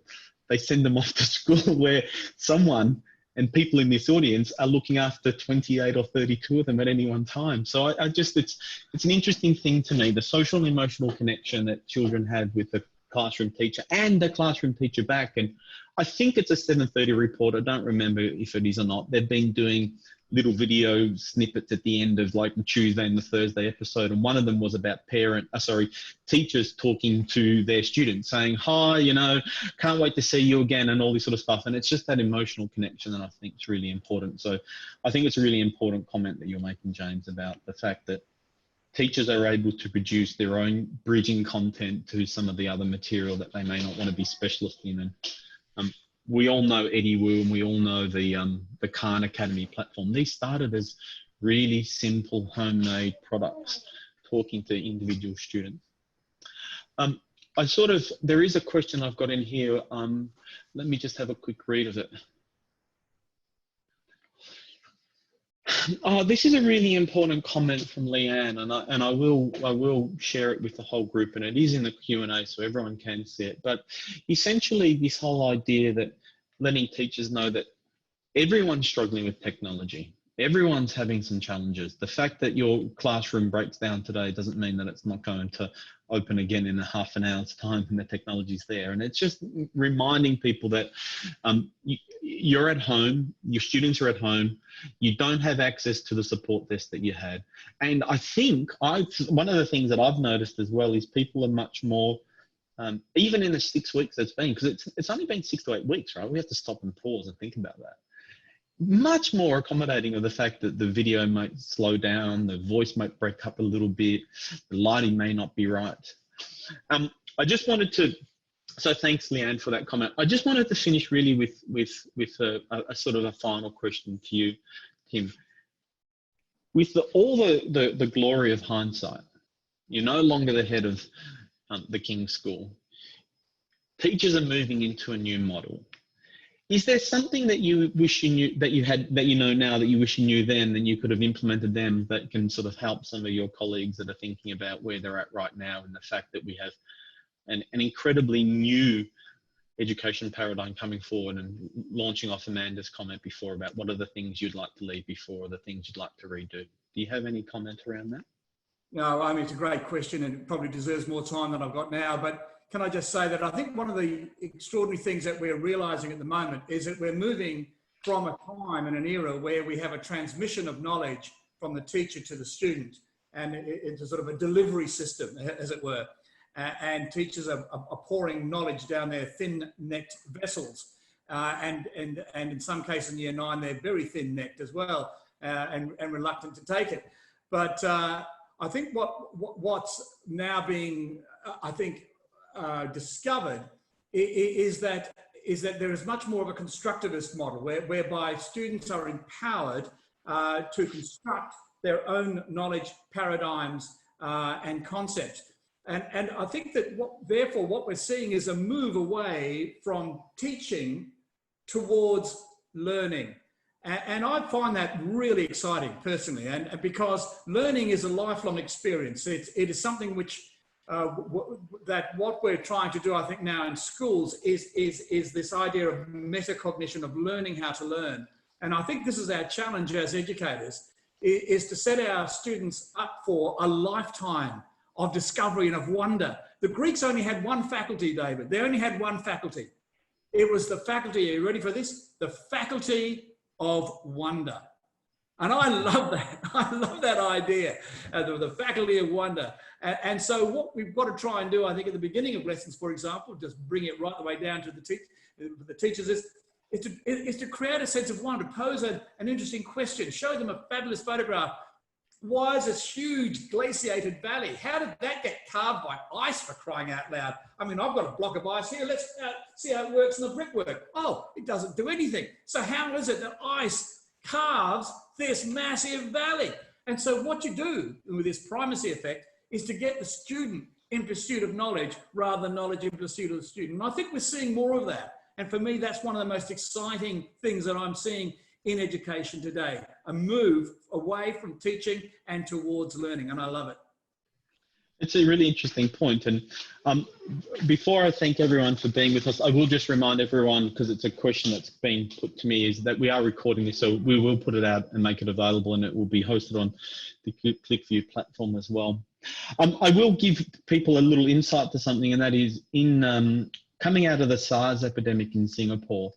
they send them off to school where someone and people in this audience are looking after 28 or 32 of them at any one time. So I just, it's an interesting thing to me, the social and emotional connection that children have with the classroom teacher and the classroom teacher back. And I think it's a 7:30 report. I don't remember if it is or not. They've been doing little video snippets at the end of like the Tuesday and the Thursday episode. And one of them was about teachers talking to their students saying, hi, you know, can't wait to see you again, and all this sort of stuff. And it's just that emotional connection that I think is really important. So I think it's a really important comment that you're making, James, about the fact that teachers are able to produce their own bridging content to some of the other material that they may not want to be specialist in. And we all know Eddie Wu, and we all know the Khan Academy platform. These started as really simple homemade products talking to individual students. There is a question I've got in here. Let me just have a quick read of it. Oh, this is a really important comment from Leanne, and I will share it with the whole group, and it is in the Q&A so everyone can see it. But essentially, this whole idea that letting teachers know that everyone's struggling with technology, everyone's having some challenges. The fact that your classroom breaks down today doesn't mean that it's not going to open again in a half an hour's time when the technology's there. And it's just reminding people that you're at home, your students are at home, you don't have access to the support desk that you had. And I think one of the things that I've noticed as well is people are much more, even in the 6 weeks that's been, because it's only been 6 to 8 weeks, right? We have to stop and pause and think about that. Much more accommodating of the fact that the video might slow down, the voice might break up a little bit, the lighting may not be right. I just wanted to, so thanks Leanne for that comment. I just wanted to finish really with a sort of a final question to you, Tim. With all the glory of hindsight, you're no longer the head of the King's School. Teachers are moving into a new model. Is there something that you wish you knew, that you know now that you wish you knew then, and you could have implemented then, that can sort of help some of your colleagues that are thinking about where they're at right now, and the fact that we have an incredibly new education paradigm coming forward? And launching off Amanda's comment before about what are the things you'd like to leave before, or the things you'd like to redo. Do you have any comment around that? No, I mean, it's a great question, and it probably deserves more time than I've got now. But can I just say that I think one of the extraordinary things that we're realizing at the moment is that we're moving from a time and an era where we have a transmission of knowledge from the teacher to the student. and it's a sort of a delivery system, as it were. And teachers are pouring knowledge down their thin-necked vessels. And in some cases in Year 9, they're very thin-necked as well, and reluctant to take it. But I think what's now being, discovered is that there is much more of a constructivist model whereby students are empowered to construct their own knowledge paradigms and concepts. And I think that therefore what we're seeing is a move away from teaching towards learning. And I find that really exciting personally, and because learning is a lifelong experience. It is something which what we're trying to do, I think, now in schools is this idea of metacognition, of learning how to learn. And I think this is our challenge as educators, is to set our students up for a lifetime of discovery and of wonder. The Greeks only had one faculty, David. They only had one faculty. It was the faculty, are you ready for this? The faculty of wonder. And I love that. I love that idea, the faculty of wonder. And so what we've got to try and do, I think, at the beginning of lessons, for example, just bring it right the way down to the teachers, is to create a sense of wonder, pose an interesting question, show them a fabulous photograph. Why is this huge glaciated valley? How did that get carved by ice, for crying out loud? I mean, I've got a block of ice here. Let's see how it works in the brickwork. Oh, it doesn't do anything. So how is it that ice carves this massive valley? And so what you do with this primacy effect is to get the student in pursuit of knowledge rather than knowledge in pursuit of the student. And I think we're seeing more of that. And for me, that's one of the most exciting things that I'm seeing in education today, a move away from teaching and towards learning, and I love it. It's a really interesting point. And before I thank everyone for being with us, I will just remind everyone, because it's a question that's been put to me, is that we are recording this, so we will put it out and make it available, and it will be hosted on the ClickView platform as well. I will give people a little insight to something, and that is in coming out of the SARS epidemic in Singapore,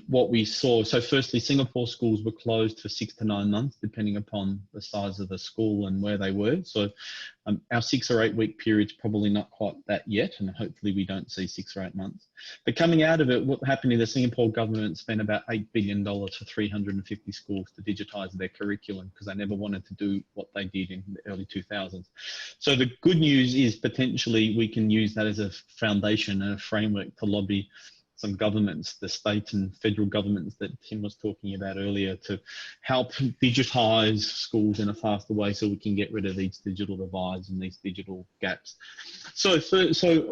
what we saw. So firstly, Singapore schools were closed for 6 to 9 months, depending upon the size of the school and where they were. So our 6 or 8 week period's probably not quite that yet, and hopefully we don't see 6 or 8 months. But coming out of it, what happened is the Singapore government spent about $8 billion for 350 schools to digitise their curriculum, because they never wanted to do what they did in the early 2000s. So the good news is potentially we can use that as a foundation and a framework to lobby some governments, the state and federal governments that Tim was talking about earlier, to help digitise schools in a faster way so we can get rid of these digital divides and these digital gaps. So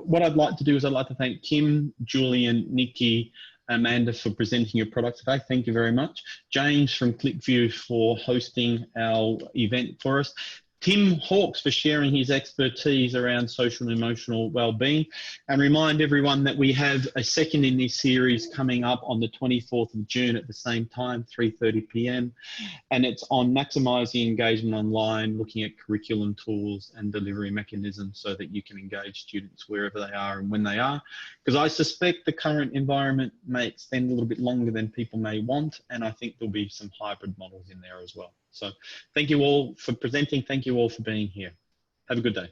what I'd like to do is I'd like to thank Kim, Julian, Nikki, Amanda for presenting your product today. Thank you very much. James from ClickView for hosting our event for us. Tim Hawkes for sharing his expertise around social and emotional wellbeing, and remind everyone that we have a second in this series coming up on the 24th of June at the same time, 3:30 p.m. And it's on maximising engagement online, looking at curriculum tools and delivery mechanisms so that you can engage students wherever they are and when they are. Because I suspect the current environment may extend a little bit longer than people may want, and I think there'll be some hybrid models in there as well. So thank you all for presenting. Thank you all for being here. Have a good day.